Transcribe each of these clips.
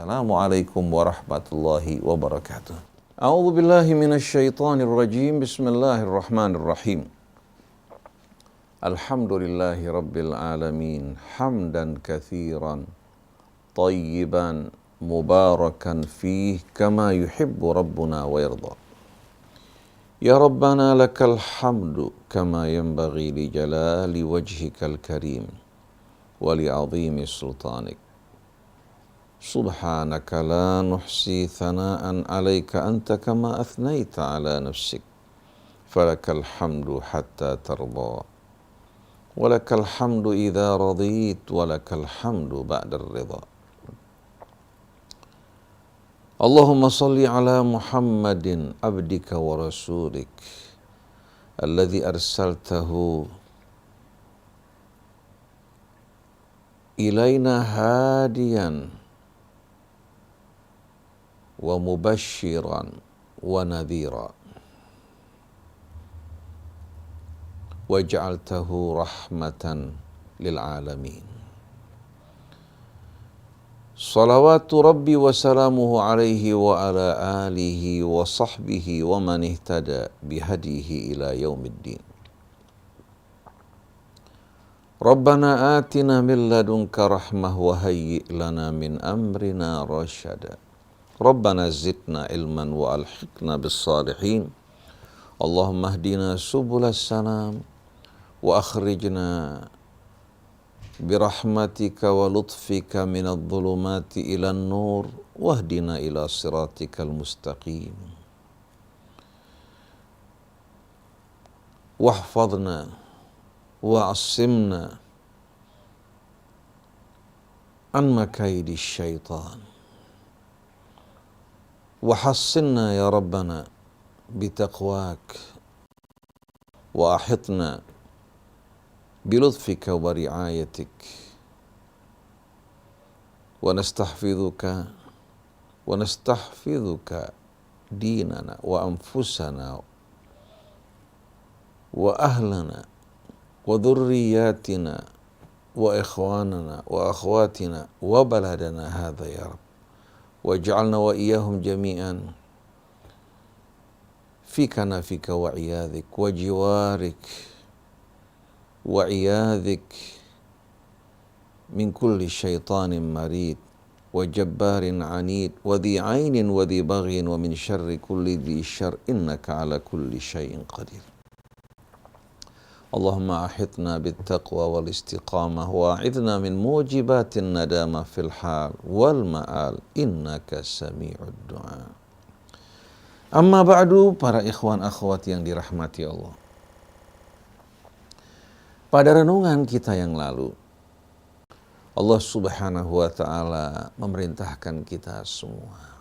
Assalamualaikum warahmatullahi wabarakatuh. A'udzu billahi minasyaitonir rajim. Bismillahirrahmanirrahim. Alhamdulillahi rabbil alamin. Hamdan katsiran tayyiban mubarakan fih kama yuhibbu rabbuna wa yarda. Ya Rabbana lakal hamdu kama yanbaghi li jalali wajhikal karim wa li 'azimi sultanik. Subhanaka la nuhsi thana'an 'alaika anta kama athnaita 'ala nafsik. Falakal hamdu hatta tarda. Walakal hamdu idza radit, walakal hamdu ba'da ridha. Allahumma salli ala Muhammadin abdika wa rasulik alladhi arsaltahu ilaina hadiyan wa mubashiran wa nadhira waj'altahu rahmatan lil alamin. Salawatu Rabbi wa salamuhu alaihi wa ala alihi wa sahbihi wa man ihtada bihadihi ila yaumiddin. Rabbana atina min ladunka rahmah wa hayyi' lana min amrina rasyada. Rabbana zidna ilman wa alhiqna bis salihin. Allahumma hdina subulas salam wa akhrijna birahmatika wa lutfika minadh dhulumati ilan nur wahdina ila siratikal mustaqim. Wahfadhna wa'asimna an makaidi syaitan. Wahassinna ya Rabbana bitaqwak wa ahitna bilutfika wa riayatik wa nastahfidhuka dinana wa anfusana wa ahlana wa dhurriyyatina wa ikhwanana wa akhwatina wa baladana hadha ya Rabb. Waj'alna wa iyyahum jami'an fi kanafika wa iyadhik wa jiwarik wa iyadhik min kulli syaitanin marid wa jabbarin anid wa dhi ainin wa dhi baghin wa min syarri kulli dhi syarr innaka ala kulli syai'in qadir. Allahumma ahitna bittaqwa wal istiqamah wa a'idna min mujibatin nadama fil hal wal ma'al innaka sami'ud du'a. Amma ba'du, para ikhwan akhwat yang dirahmati Allah. Pada renungan kita yang lalu, Allah Subhanahu wa ta'ala memerintahkan kita semua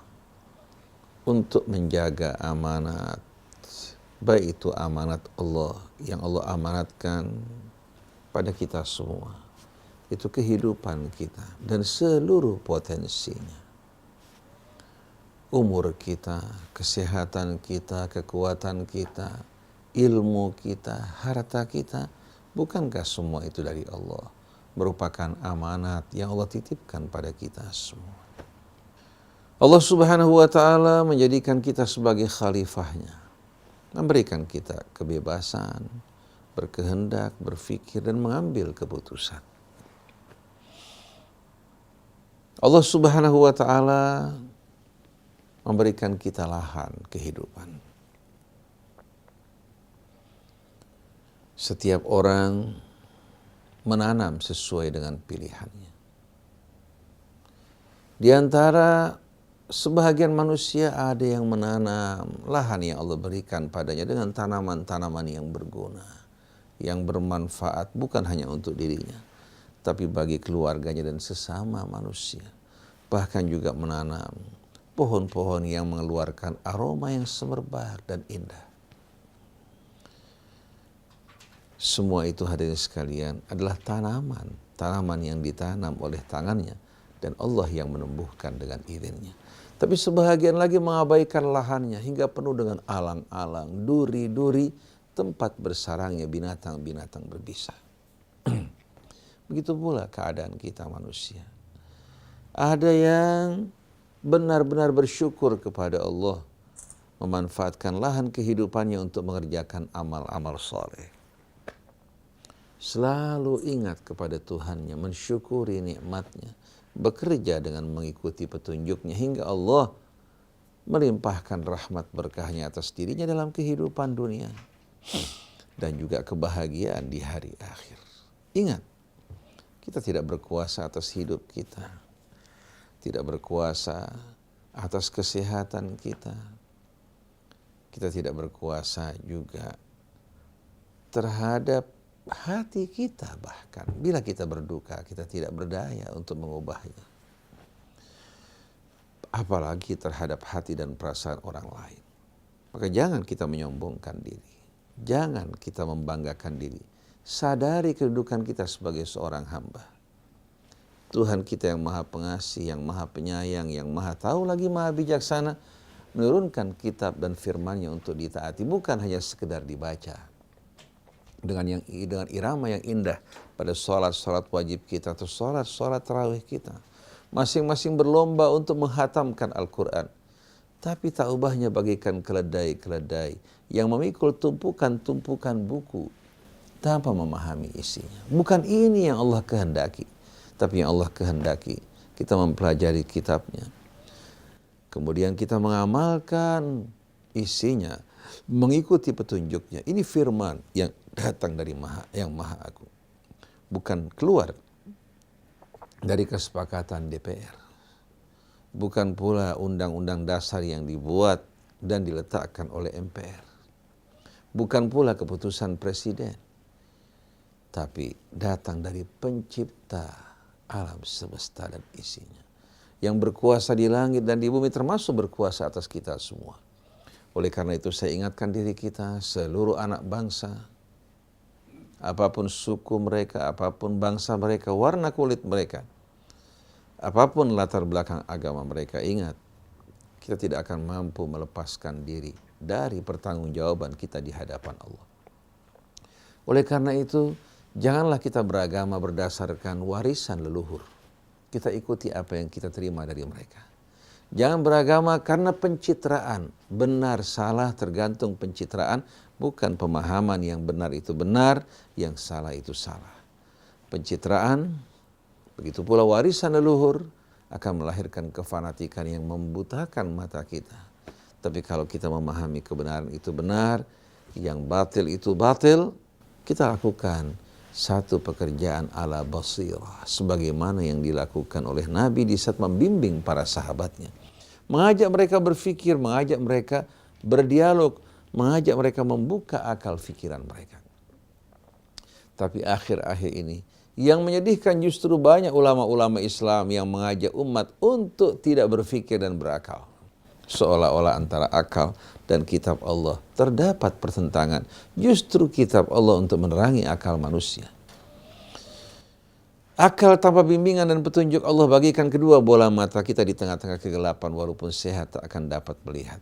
untuk menjaga amanat, baik itu amanat Allah yang Allah amanatkan pada kita semua, itu kehidupan kita dan seluruh potensinya, umur kita, kesehatan kita, kekuatan kita, ilmu kita, harta kita. Bukankah semua itu dari Allah, merupakan amanat yang Allah titipkan pada kita semua. Allah Subhanahu wa ta'ala menjadikan kita sebagai khalifahnya, memberikan kita kebebasan, berkehendak, berfikir, dan mengambil keputusan. Allah Subhanahu wa ta'ala memberikan kita lahan kehidupan. Setiap orang menanam sesuai dengan pilihannya. Di antara sebahagian manusia ada yang menanam lahan yang Allah berikan padanya dengan tanaman-tanaman yang berguna, yang bermanfaat bukan hanya untuk dirinya, tapi bagi keluarganya dan sesama manusia. Bahkan juga menanam pohon-pohon yang mengeluarkan aroma yang semerbak dan indah. Semua itu hadirin sekalian adalah tanaman yang ditanam oleh tangannya dan Allah yang menumbuhkan dengan izinnya. Tapi sebahagian lagi mengabaikan lahannya hingga penuh dengan alang-alang, duri-duri, tempat bersarangnya binatang-binatang berbisa. Begitu pula keadaan kita manusia. Ada yang benar-benar bersyukur kepada Allah, memanfaatkan lahan kehidupannya untuk mengerjakan amal-amal soleh. Selalu ingat kepada Tuhannya, mensyukuri nikmatnya, bekerja dengan mengikuti petunjuknya hingga Allah melimpahkan rahmat berkahnya atas dirinya dalam kehidupan dunia dan juga kebahagiaan di hari akhir. Ingat, kita tidak berkuasa atas hidup kita, tidak berkuasa atas kesehatan kita, kita tidak berkuasa juga terhadap hati kita, bahkan bila kita berduka kita tidak berdaya untuk mengubahnya, apalagi terhadap hati dan perasaan orang lain. Maka jangan kita menyombongkan diri, jangan kita membanggakan diri. Sadari kedudukan kita sebagai seorang hamba. Tuhan kita yang maha pengasih, yang maha penyayang, yang maha tahu lagi maha bijaksana, menurunkan kitab dan firman-Nya untuk ditaati, bukan hanya sekedar dibaca. Dengan irama yang indah pada sholat wajib kita atau sholat tarawih kita. Masing-masing berlomba untuk menghatamkan Al-Quran. Tapi tak ubahnya bagaikan keledai-keledai yang memikul tumpukan-tumpukan buku tanpa memahami isinya. Bukan ini yang Allah kehendaki. Tapi yang Allah kehendaki, kita mempelajari kitabnya. Kemudian kita mengamalkan isinya, mengikuti petunjuknya. Ini firman yang datang dari yang maha agung, bukan keluar dari kesepakatan DPR, bukan pula undang-undang dasar yang dibuat dan diletakkan oleh MPR, bukan pula keputusan presiden, tapi datang dari pencipta alam semesta dan isinya, yang berkuasa di langit dan di bumi, termasuk berkuasa atas kita semua. Oleh karena itu saya ingatkan diri kita, seluruh anak bangsa, apapun suku mereka, apapun bangsa mereka, warna kulit mereka, apapun latar belakang agama mereka, ingat, kita tidak akan mampu melepaskan diri dari pertanggungjawaban kita di hadapan Allah. Oleh karena itu, janganlah kita beragama berdasarkan warisan leluhur. Kita ikuti apa yang kita terima dari mereka. Jangan beragama karena pencitraan, benar salah tergantung pencitraan, bukan pemahaman yang benar itu benar, yang salah itu salah. Pencitraan, begitu pula warisan leluhur, akan melahirkan kefanatikan yang membutakan mata kita. Tapi kalau kita memahami kebenaran itu benar, yang batil itu batil, kita lakukan satu pekerjaan ala basirah, sebagaimana yang dilakukan oleh Nabi di saat membimbing para sahabatnya. Mengajak mereka berfikir, mengajak mereka berdialog, mengajak mereka membuka akal fikiran mereka. Tapi akhir-akhir ini, yang menyedihkan justru banyak ulama-ulama Islam yang mengajak umat untuk tidak berfikir dan berakal. Seolah-olah antara akal dan kitab Allah terdapat pertentangan. Justru kitab Allah untuk menerangi akal manusia. Akal tanpa bimbingan dan petunjuk Allah bagikan kedua bola mata kita di tengah-tengah kegelapan, walaupun sehat tak akan dapat melihat.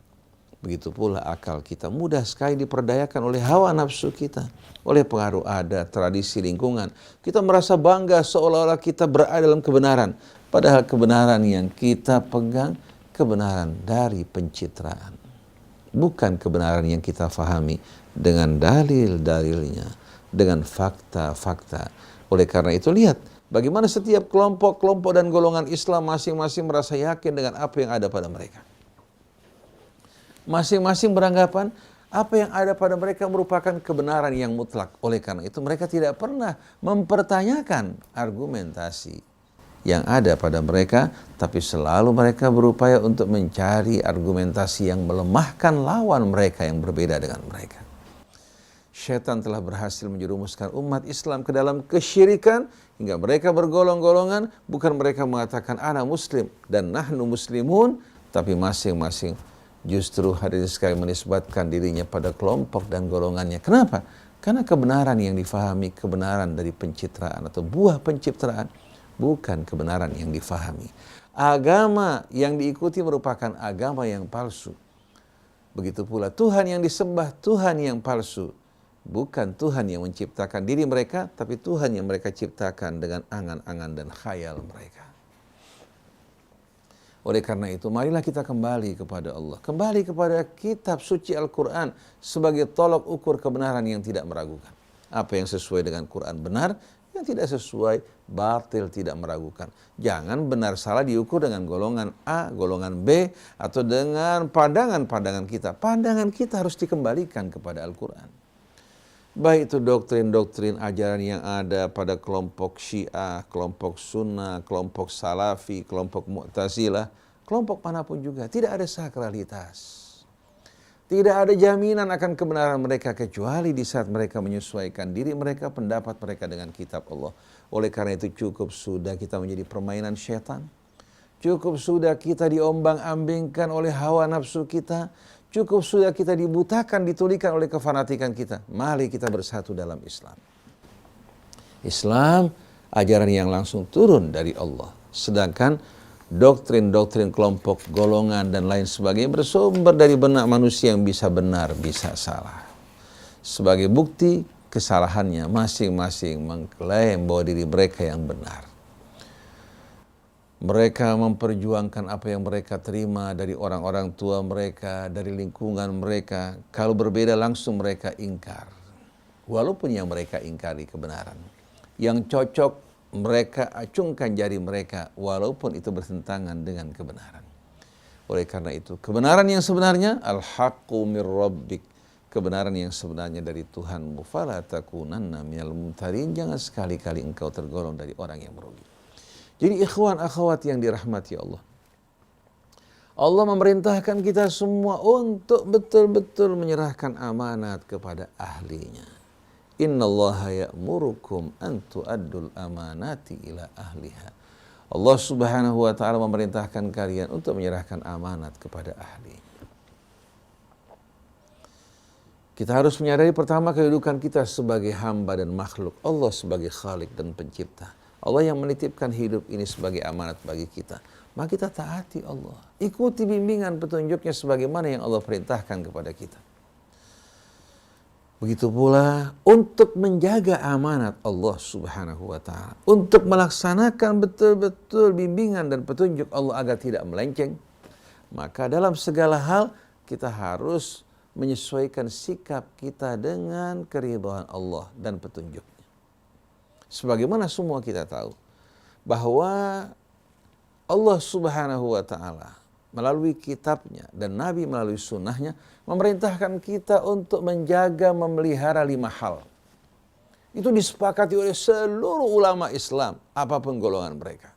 Begitu pula akal kita mudah sekali diperdayakan oleh hawa nafsu kita, oleh pengaruh adat, tradisi, lingkungan. Kita merasa bangga seolah-olah kita berada dalam kebenaran, padahal kebenaran yang kita pegang kebenaran dari pencitraan, bukan kebenaran yang kita fahami dengan dalil-dalilnya, dengan fakta-fakta. Oleh karena itu lihat bagaimana setiap kelompok-kelompok dan golongan Islam masing-masing merasa yakin dengan apa yang ada pada mereka. Masing-masing beranggapan apa yang ada pada mereka merupakan kebenaran yang mutlak. Oleh karena itu mereka tidak pernah mempertanyakan argumentasi yang ada pada mereka, tapi selalu mereka berupaya untuk mencari argumentasi yang melemahkan lawan mereka yang berbeda dengan mereka. Syaitan telah berhasil menjerumuskan umat Islam ke dalam kesyirikan hingga mereka bergolong-golongan, bukan mereka mengatakan ana muslim dan nahnu muslimun, tapi masing-masing justru hadirin sekalian menisbatkan dirinya pada kelompok dan golongannya. Kenapa? Karena kebenaran yang difahami kebenaran dari pencitraan atau buah pencitraan, bukan kebenaran yang difahami. Agama yang diikuti merupakan agama yang palsu. Begitu pula Tuhan yang disembah, Tuhan yang palsu. Bukan Tuhan yang menciptakan diri mereka, tapi Tuhan yang mereka ciptakan dengan angan-angan dan khayal mereka. Oleh karena itu, marilah kita kembali kepada Allah. Kembali kepada kitab suci Al-Quran sebagai tolok ukur kebenaran yang tidak meragukan. Apa yang sesuai dengan Quran benar, yang tidak sesuai batil tidak meragukan. Jangan benar salah diukur dengan golongan A, golongan B, atau dengan pandangan-pandangan kita. Pandangan kita harus dikembalikan kepada Al-Quran. Baik itu doktrin-doktrin ajaran yang ada pada kelompok Syiah, kelompok Sunnah, kelompok Salafi, kelompok Mu'tazilah, kelompok manapun juga. Tidak ada sakralitas. Tidak ada jaminan akan kebenaran mereka kecuali di saat mereka menyesuaikan diri mereka, pendapat mereka dengan kitab Allah. Oleh karena itu cukup sudah kita menjadi permainan syaitan. Cukup sudah kita diombang-ambingkan oleh hawa nafsu kita. Cukup sudah kita dibutakan, ditulikan oleh kefanatikan kita. Mari kita bersatu dalam Islam. Islam, ajaran yang langsung turun dari Allah. Sedangkan doktrin-doktrin kelompok, golongan, dan lain sebagainya bersumber dari benak manusia yang bisa benar, bisa salah. Sebagai bukti kesalahannya, masing-masing mengklaim bahwa diri mereka yang benar. Mereka memperjuangkan apa yang mereka terima dari orang-orang tua mereka, dari lingkungan mereka. Kalau berbeda langsung mereka ingkar. Walaupun yang mereka ingkari kebenaran. Yang cocok mereka acungkan jari mereka walaupun itu bertentangan dengan kebenaran. Oleh karena itu, kebenaran yang sebenarnya al-haqqu mir rabbik. Kebenaran yang sebenarnya dari Tuhanmu. Fala takunanna minal mumtarin. Jangan sekali-kali engkau tergolong dari orang yang merugi. Jadi ikhwan akhwat yang dirahmati Allah. Allah memerintahkan kita semua untuk betul-betul menyerahkan amanat kepada ahlinya. Innallaha ya'murukum an tu'addul amanati ila ahliha. Allah Subhanahu wa taala memerintahkan kalian untuk menyerahkan amanat kepada ahlinya. Kita harus menyadari pertama kedudukan kita sebagai hamba dan makhluk. Allah sebagai Khalik dan pencipta. Allah yang menitipkan hidup ini sebagai amanat bagi kita. Maka kita taati Allah. Ikuti bimbingan petunjuknya sebagaimana yang Allah perintahkan kepada kita. Begitu pula untuk menjaga amanat Allah Subhanahu wa ta'ala. Untuk melaksanakan betul-betul bimbingan dan petunjuk Allah agar tidak melenceng. Maka dalam segala hal kita harus menyesuaikan sikap kita dengan keridhaan Allah dan petunjuk. Sebagaimana semua kita tahu bahwa Allah Subhanahu wa ta'ala melalui kitabnya dan Nabi melalui sunnahnya memerintahkan kita untuk menjaga, memelihara 5 hal. Itu disepakati oleh seluruh ulama Islam, apapun golongan mereka.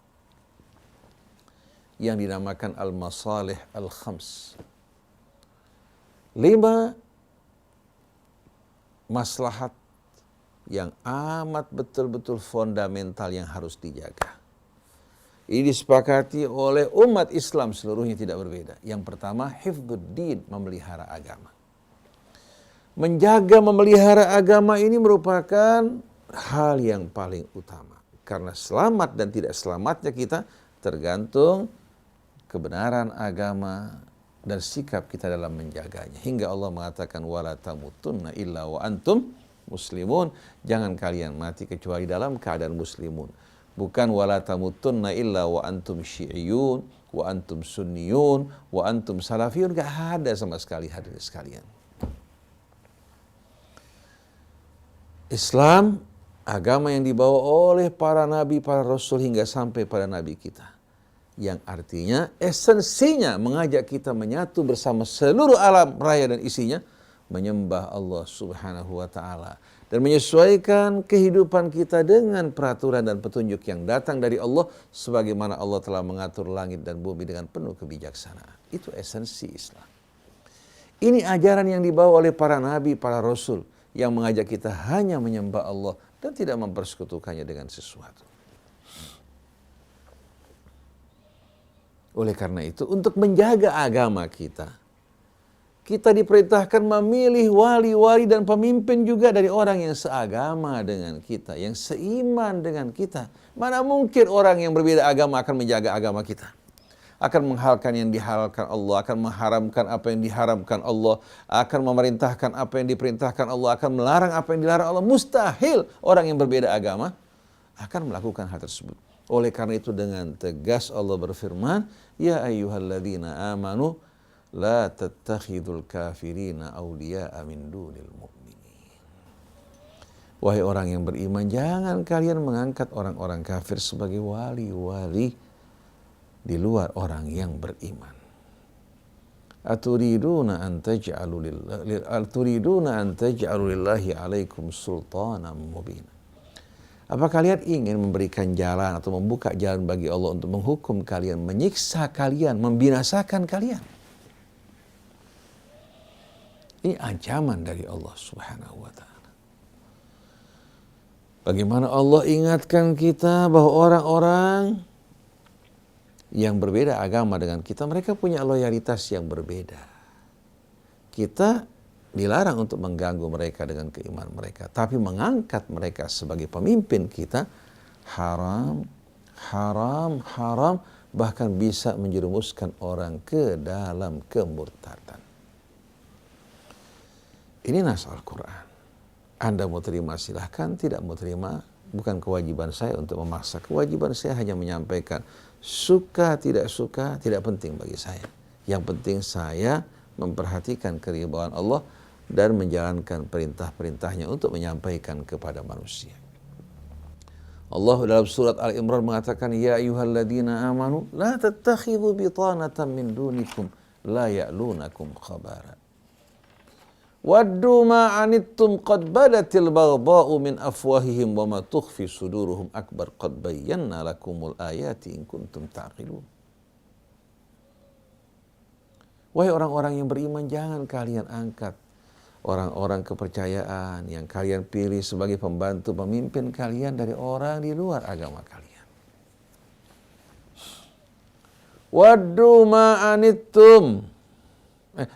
Yang dinamakan al-masalih al-khams. 5 maslahat yang amat betul-betul fundamental yang harus dijaga. Ini disepakati oleh umat Islam seluruhnya tidak berbeda. Yang pertama, hifdzuddin, memelihara agama. Menjaga, memelihara agama ini merupakan hal yang paling utama. Karena selamat dan tidak selamatnya kita tergantung kebenaran agama dan sikap kita dalam menjaganya. Hingga Allah mengatakan, wala tamutunna illa wa antum muslimun, jangan kalian mati kecuali dalam keadaan muslimun. Bukan wala tamutunna illa wa antum syi'iyun, wa antum sunniyun, wa antum salafiyun. Gak ada sama sekali hadirin sekalian. Islam, agama yang dibawa oleh para nabi, para rasul hingga sampai pada nabi kita. Yang artinya esensinya mengajak kita menyatu bersama seluruh alam raya dan isinya, menyembah Allah Subhanahu wa ta'ala dan menyesuaikan kehidupan kita dengan peraturan dan petunjuk yang datang dari Allah sebagaimana Allah telah mengatur langit dan bumi dengan penuh kebijaksanaan. Itu esensi Islam. Ini ajaran yang dibawa oleh para nabi, para rasul yang mengajak kita hanya menyembah Allah dan tidak mempersekutukannya dengan sesuatu. Oleh karena itu, untuk menjaga agama kita diperintahkan memilih wali-wali dan pemimpin juga dari orang yang seagama dengan kita, yang seiman dengan kita. Mana mungkin orang yang berbeda agama akan menjaga agama kita? Akan menghalalkan yang dihalalkan Allah, akan mengharamkan apa yang diharamkan Allah, akan memerintahkan apa yang diperintahkan Allah, akan melarang apa yang dilarang Allah. Mustahil orang yang berbeda agama akan melakukan hal tersebut. Oleh karena itu dengan tegas Allah berfirman, ya ayyuhalladzina amanu la tattakhidul kafirina awliya'a min dunil mu'minin. Wahai orang yang beriman, jangan kalian mengangkat orang-orang kafir sebagai wali-wali di luar orang yang beriman. Aturiduna an taj'alu lillahi alaikum sultanan mubina. Apa kalian ingin memberikan jalan atau membuka jalan bagi Allah untuk menghukum kalian, menyiksa kalian, membinasakan kalian? Ini ancaman dari Allah Subhanahu wa ta'ala. Bagaimana Allah ingatkan kita bahwa orang-orang yang berbeda agama dengan kita, mereka punya loyalitas yang berbeda. Kita dilarang untuk mengganggu mereka dengan keimanan mereka, tapi mengangkat mereka sebagai pemimpin kita haram, bahkan bisa menjerumuskan orang ke dalam kemurtadan. Ini nas Al-Quran. Anda mau terima silahkan, tidak mau terima bukan kewajiban saya untuk memaksa. Kewajiban saya hanya menyampaikan, suka tidak suka tidak penting bagi saya. Yang penting saya memperhatikan keridhaan Allah dan menjalankan perintah-perintahnya untuk menyampaikan kepada manusia. Allah dalam surat Al-Imran mengatakan, ya ayyuhalladzina amanu la tattakhidhu bitanatan min dunikum la ya'lunakum khabara. Waddu ma anittum qad badatil baghdha'u min afwahihim wa ma tukhfi suduruhum akbar qad bayyana lakumul ayati in kuntum ta'qilun. Wahai orang-orang yang beriman, jangan kalian angkat orang-orang kepercayaan yang kalian pilih sebagai pembantu pemimpin kalian dari orang di luar agama kalian. Waddu ma anittum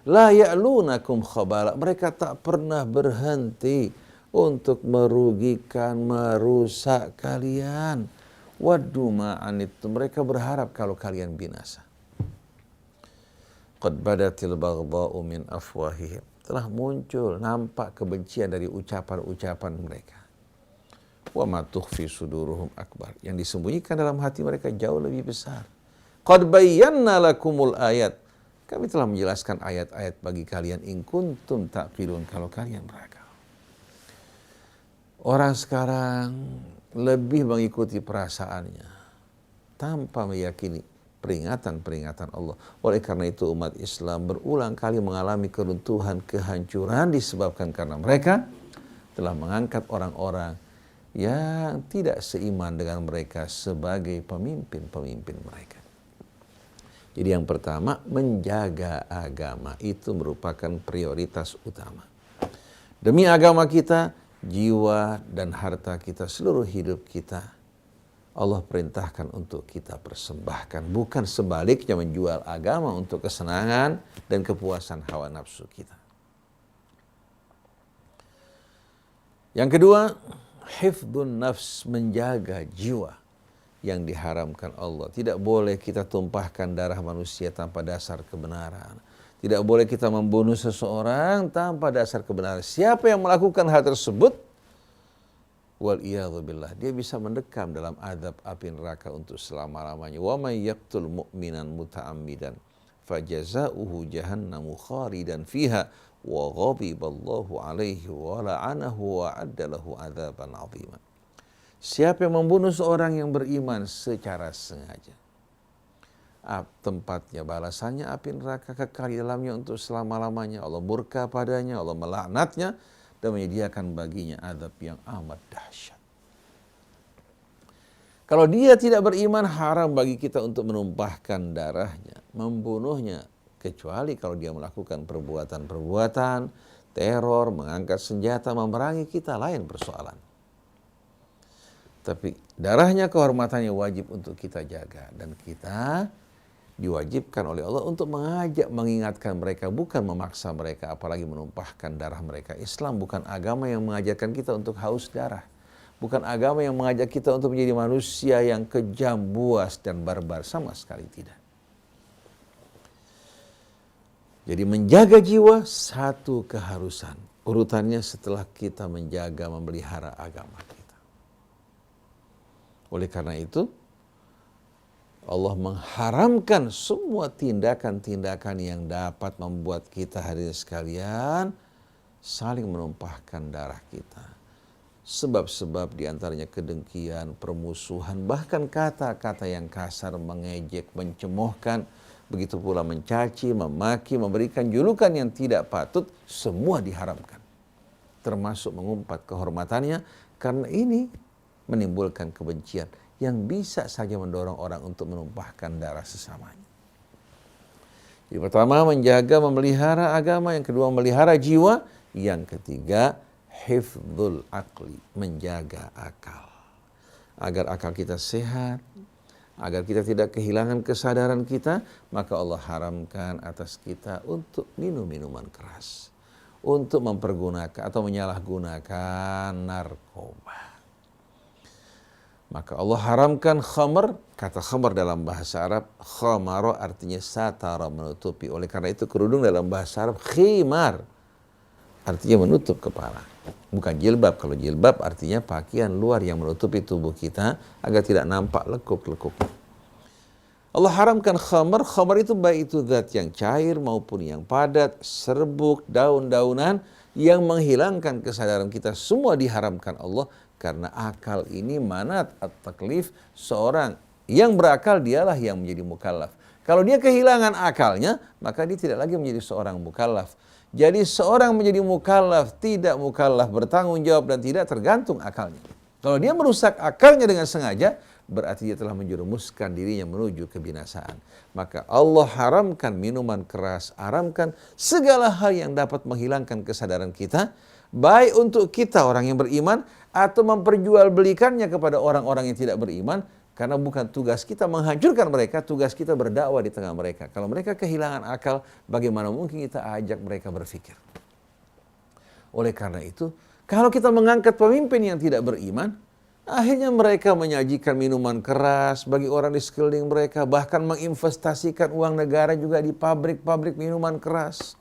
la ya'lunakum khabala. Mereka tak pernah berhenti untuk merugikan, merusak kalian. Waddu ma anittum. Mereka berharap kalau kalian binasa. Qad badatil baghdha'u min afwahihim. Telah muncul, nampak kebencian dari ucapan-ucapan mereka. Wa ma tukhfi suduruhum akbar. Yang disembunyikan dalam hati mereka jauh lebih besar. Qad bayyana lakumul ayat. Kami telah menjelaskan ayat-ayat bagi kalian in kuntum ta'qilun, kalau kalian berakal. Orang sekarang lebih mengikuti perasaannya tanpa meyakini peringatan-peringatan Allah. Oleh karena itu umat Islam berulang kali mengalami keruntuhan, kehancuran disebabkan karena mereka telah mengangkat orang-orang yang tidak seiman dengan mereka sebagai pemimpin-pemimpin mereka. Jadi yang pertama, menjaga agama itu merupakan prioritas utama. Demi agama kita, jiwa dan harta kita, seluruh hidup kita, Allah perintahkan untuk kita persembahkan. Bukan sebaliknya menjual agama untuk kesenangan dan kepuasan hawa nafsu kita. Yang kedua, hifdzun nafs, menjaga jiwa yang diharamkan Allah. Tidak boleh kita tumpahkan darah manusia tanpa dasar kebenaran. Tidak boleh kita membunuh seseorang tanpa dasar kebenaran. Siapa yang melakukan hal tersebut, wal'iyadzubillah, dia bisa mendekam dalam azab api neraka untuk selama-lamanya. Wa may yaqtul mu'minan muta'ammidan fajaza'uhu jahannamu khalidan fiha wa ghadiballahu alaihi wa la'anahu wa addalahu adzaban 'azima. Siapa yang membunuh seorang yang beriman secara sengaja, tempatnya balasannya api neraka kekal di dalamnya untuk selama-lamanya. Allah murka padanya, Allah melaknatnya dan menyediakan baginya azab yang amat dahsyat. Kalau dia tidak beriman, haram bagi kita untuk menumpahkan darahnya, membunuhnya, kecuali kalau dia melakukan perbuatan-perbuatan teror, mengangkat senjata, memerangi kita, lain persoalan. Tapi darahnya, kehormatannya wajib untuk kita jaga. Dan kita diwajibkan oleh Allah untuk mengajak, mengingatkan mereka, bukan memaksa mereka, apalagi menumpahkan darah mereka. Islam bukan agama yang mengajarkan kita untuk haus darah. Bukan agama yang mengajak kita untuk menjadi manusia yang kejam, buas, dan barbar. Sama sekali tidak. Jadi menjaga jiwa satu keharusan. Urutannya setelah kita menjaga, memelihara agama kita. Oleh karena itu, Allah mengharamkan semua tindakan-tindakan yang dapat membuat kita hadirin sekalian saling menumpahkan darah kita. Sebab-sebab diantaranya kedengkian, permusuhan, bahkan kata-kata yang kasar, mengejek, mencemoohkan, begitu pula mencaci, memaki, memberikan julukan yang tidak patut, semua diharamkan. Termasuk mengumpat kehormatannya, karena ini menimbulkan kebencian yang bisa saja mendorong orang untuk menumpahkan darah sesamanya. Yang pertama, menjaga, memelihara agama. Yang kedua, memelihara jiwa. Yang ketiga, hifdzul aqli, menjaga akal. Agar akal kita sehat, agar kita tidak kehilangan kesadaran kita, maka Allah haramkan atas kita untuk minum minuman keras, untuk mempergunakan atau menyalahgunakan narkoba. Maka Allah haramkan khamr. Kata khamr dalam bahasa Arab, khamaro artinya satara, menutupi. Oleh karena itu kerudung dalam bahasa Arab khimar, artinya menutup kepala. Bukan jilbab. Kalau jilbab artinya pakaian luar yang menutupi tubuh kita agar tidak nampak lekuk-lekuk. Allah haramkan khamr. Khamr itu baik itu zat yang cair maupun yang padat, serbuk, daun-daunan yang menghilangkan kesadaran kita, semua diharamkan Allah. Karena akal ini manat at-taklif, seorang yang berakal dialah yang menjadi mukallaf. Kalau dia kehilangan akalnya, maka dia tidak lagi menjadi seorang mukallaf. Jadi seorang menjadi mukallaf, tidak mukallaf, bertanggung jawab dan tidak tergantung akalnya. Kalau dia merusak akalnya dengan sengaja, berarti dia telah menjerumuskan dirinya menuju kebinasaan. Maka Allah haramkan minuman keras, haramkan segala hal yang dapat menghilangkan kesadaran kita, baik untuk kita orang yang beriman atau memperjualbelikannya kepada orang-orang yang tidak beriman, karena bukan tugas kita menghancurkan mereka, tugas kita berdakwah di tengah mereka. Kalau mereka kehilangan akal, bagaimana mungkin kita ajak mereka berpikir? Oleh karena itu, kalau kita mengangkat pemimpin yang tidak beriman, akhirnya mereka menyajikan minuman keras bagi orang di sekeliling mereka, bahkan menginvestasikan uang negara juga di pabrik-pabrik minuman keras.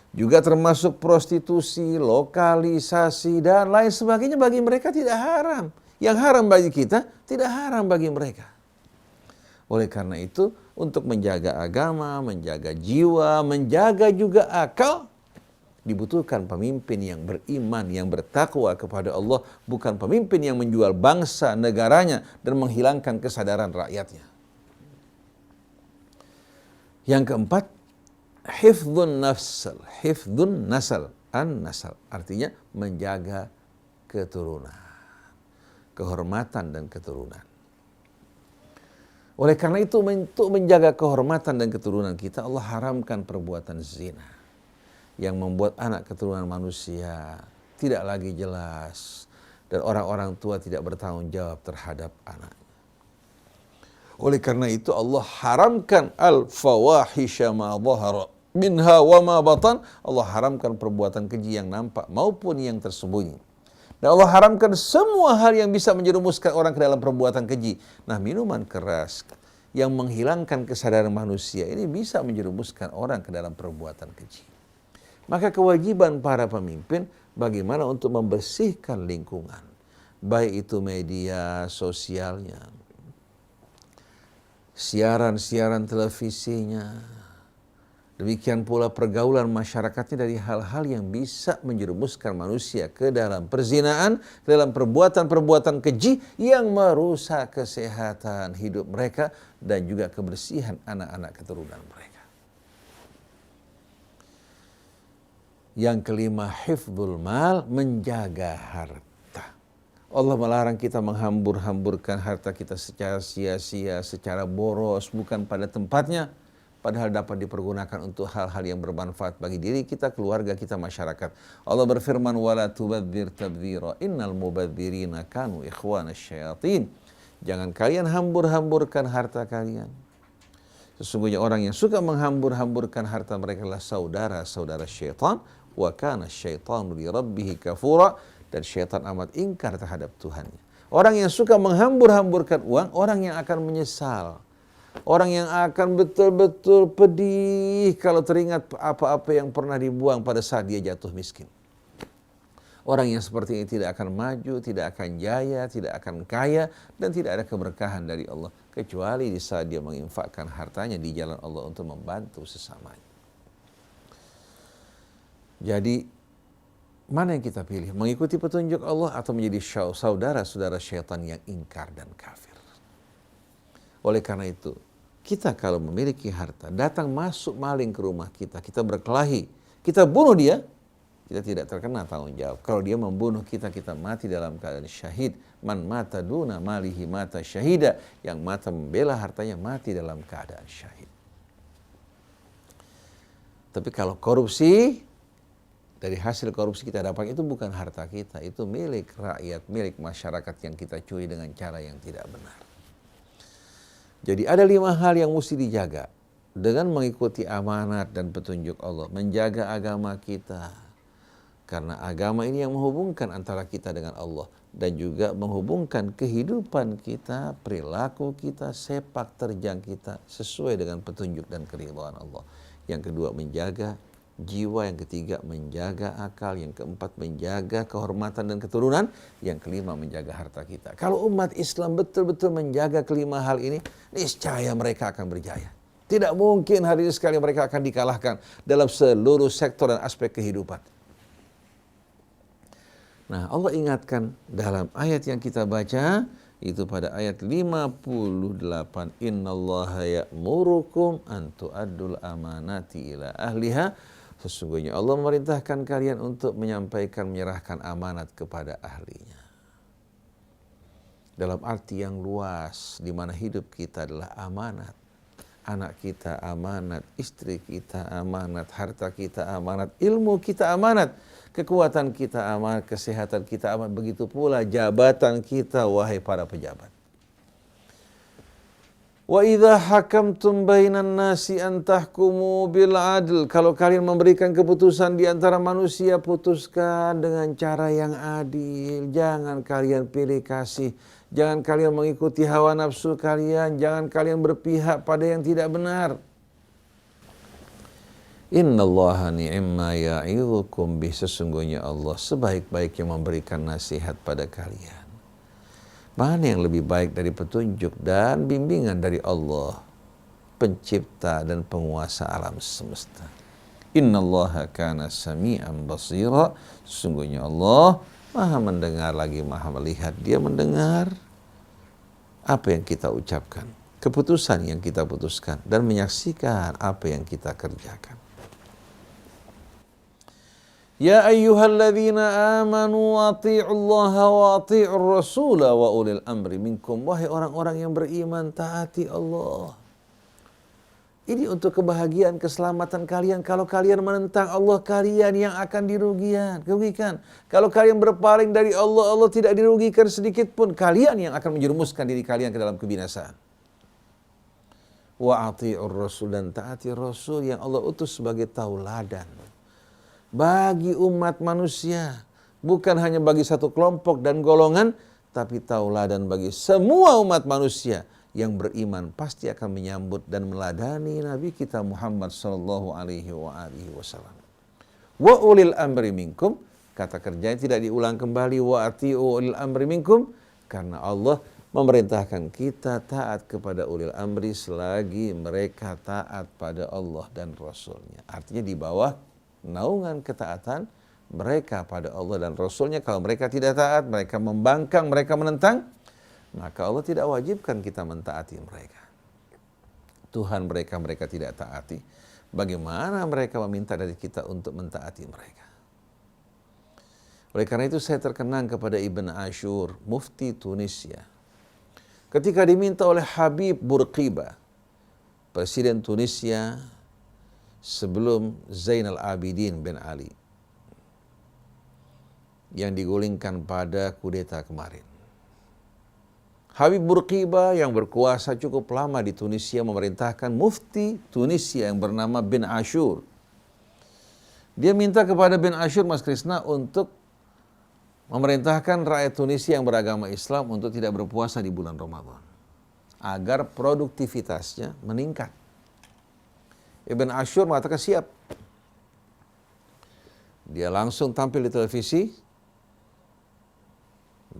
Juga termasuk prostitusi, lokalisasi, dan lain sebagainya. Bagi mereka tidak haram. Yang haram bagi kita, tidak haram bagi mereka. Oleh karena itu, untuk menjaga agama, menjaga jiwa, menjaga juga akal, dibutuhkan pemimpin yang beriman, yang bertakwa kepada Allah, bukan pemimpin yang menjual bangsa, negaranya, dan menghilangkan kesadaran rakyatnya. Yang keempat, hifdzun nasal, an-nasal, artinya menjaga keturunan, kehormatan dan keturunan. Oleh karena itu, untuk menjaga kehormatan dan keturunan kita, Allah haramkan perbuatan zina yang membuat anak keturunan manusia tidak lagi jelas dan orang-orang tua tidak bertanggung jawab terhadap anak. Oleh karena itu Allah haramkan al-fawahisha ma dhahara minha wa ma batan. Allah haramkan perbuatan keji yang nampak maupun yang tersembunyi. Dan Allah haramkan semua hal yang bisa menjerumuskan orang ke dalam perbuatan keji. Nah, minuman keras yang menghilangkan kesadaran manusia ini bisa menjerumuskan orang ke dalam perbuatan keji. Maka kewajiban para pemimpin bagaimana untuk membersihkan lingkungan, baik itu media sosialnya, siaran-siaran televisinya, demikian pula pergaulan masyarakatnya dari hal-hal yang bisa menjerumuskan manusia ke dalam perzinaan, ke dalam perbuatan-perbuatan keji yang merusak kesehatan hidup mereka dan juga kebersihan anak-anak keturunan mereka. Yang kelima, hifdzul mal, menjaga harta. Allah melarang kita menghambur-hamburkan harta kita secara sia-sia, secara boros, bukan pada tempatnya. Padahal dapat dipergunakan untuk hal-hal yang bermanfaat bagi diri kita, keluarga kita, masyarakat. Allah berfirman, وَلَا تُبَذِّرْ تَبْذِيرًا إِنَّ الْمُبَذِّرِينَ كَانُوا إِخْوَانَ الشَّيَاطِينَ. Jangan kalian hambur-hamburkan harta kalian. Sesungguhnya orang yang suka menghambur-hamburkan harta mereka adalah saudara-saudara syaitan. Wa kana syaitanu li rabbih kafura, dan syaitan amat ingkar terhadap Tuhannya. Orang yang suka menghambur-hamburkan uang, orang yang akan menyesal. Orang yang akan betul-betul pedih kalau teringat apa-apa yang pernah dibuang pada saat dia jatuh miskin. Orang yang seperti ini tidak akan maju, tidak akan jaya, tidak akan kaya, dan tidak ada keberkahan dari Allah. Kecuali di saat dia menginfakkan hartanya di jalan Allah untuk membantu sesamanya. Jadi, mana yang kita pilih? Mengikuti petunjuk Allah atau menjadi saudara-saudara syaitan yang ingkar dan kafir? Oleh karena itu, kita kalau memiliki harta, datang masuk maling ke rumah kita, kita berkelahi, kita bunuh dia, kita tidak terkena tanggung jawab. Kalau dia membunuh kita, kita mati dalam keadaan syahid. Man mata duna malihi mata syahida. Yang mata membela hartanya mati dalam keadaan syahid. Tapi kalau korupsi, dari hasil korupsi kita dapat itu bukan harta kita, itu milik rakyat, milik masyarakat yang kita curi dengan cara yang tidak benar. Jadi ada 5 hal yang mesti dijaga dengan mengikuti amanat dan petunjuk Allah, menjaga agama kita. Karena agama ini yang menghubungkan antara kita dengan Allah dan juga menghubungkan kehidupan kita, perilaku kita, sepak terjang kita sesuai dengan petunjuk dan keridhaan Allah. Yang kedua menjaga jiwa, yang ketiga menjaga akal, yang keempat menjaga kehormatan dan keturunan, yang kelima menjaga harta kita. Kalau umat Islam betul-betul menjaga kelima hal ini, niscaya mereka akan berjaya. Tidak mungkin hari ini sekali mereka akan dikalahkan dalam seluruh sektor dan aspek kehidupan. Nah, Allah ingatkan dalam ayat yang kita baca, itu pada ayat 58, innallaha ya'murukum an tu'addul amanati ila ahliha. Sesungguhnya Allah memerintahkan kalian untuk menyampaikan, menyerahkan amanat kepada ahlinya. Dalam arti yang luas, di mana hidup kita adalah amanat. Anak kita amanat, istri kita amanat, harta kita amanat, ilmu kita amanat, kekuatan kita amanat, kesehatan kita amanat. Begitu pula jabatan kita, wahai para pejabat. Wa idza hakamtum bainan nasi an tahkumu bil adl. Kalau kalian memberikan keputusan di antara manusia, putuskan dengan cara yang adil. Jangan kalian pilih kasih. Jangan kalian mengikuti hawa nafsu kalian. Jangan kalian berpihak pada yang tidak benar. Innallaha ni'ma ya'idhukum bih. Sesungguhnya Allah sebaik-baik yang memberikan nasihat pada kalian. Mana yang lebih baik dari petunjuk dan bimbingan dari Allah, pencipta dan penguasa alam semesta. Innallaha kana sami'an basira. Sesungguhnya Allah Maha mendengar lagi Maha melihat. Dia mendengar apa yang kita ucapkan, keputusan yang kita putuskan, dan menyaksikan apa yang kita kerjakan. Ya ayyuhalladzina amanu ati'ullaha wa ati'ur rasula wa ulil amri minkum. Wahai orang-orang yang beriman, taati Allah. Ini untuk kebahagiaan, keselamatan kalian. Kalau kalian menentang Allah, kalian yang akan dirugikan. Kalau kalian berpaling dari Allah, Allah tidak dirugikan sedikit pun. Kalian yang akan menjerumuskan diri kalian ke dalam kebinasaan. Wa ati'ur rasul, dan taati Rasul yang Allah utus sebagai tauladan bagi umat manusia, bukan hanya bagi satu kelompok dan golongan, tapi tauladan bagi semua umat manusia yang beriman pasti akan menyambut dan meladani Nabi kita Muhammad sallallahu alaihi wasallam. Wa ulil amri minkum, kata kerjanya tidak diulang kembali, wa ati'u ulil amri minkum, karena Allah memerintahkan kita taat kepada ulil amri selagi mereka taat pada Allah dan Rasulnya. Artinya di bawah naungan ketaatan mereka pada Allah dan Rasulnya. Kalau mereka tidak taat, mereka membangkang, mereka menentang, maka Allah tidak wajibkan kita mentaati mereka. Tuhan mereka tidak taati. Bagaimana mereka meminta dari kita untuk mentaati mereka? Oleh karena itu saya terkenang kepada Ibn Ashur, mufti Tunisia. Ketika diminta oleh Habib Bourguiba, presiden Tunisia sebelum Zainal Abidin bin Ali yang digulingkan pada kudeta kemarin. Habib Bourguiba yang berkuasa cukup lama di Tunisia memerintahkan mufti Tunisia yang bernama bin Ashur. Dia minta kepada bin Ashur, Mas Krisna, untuk memerintahkan rakyat Tunisia yang beragama Islam untuk tidak berpuasa di bulan Ramadan agar produktivitasnya meningkat. Ibn Ashur mengatakan siap. Dia langsung tampil di televisi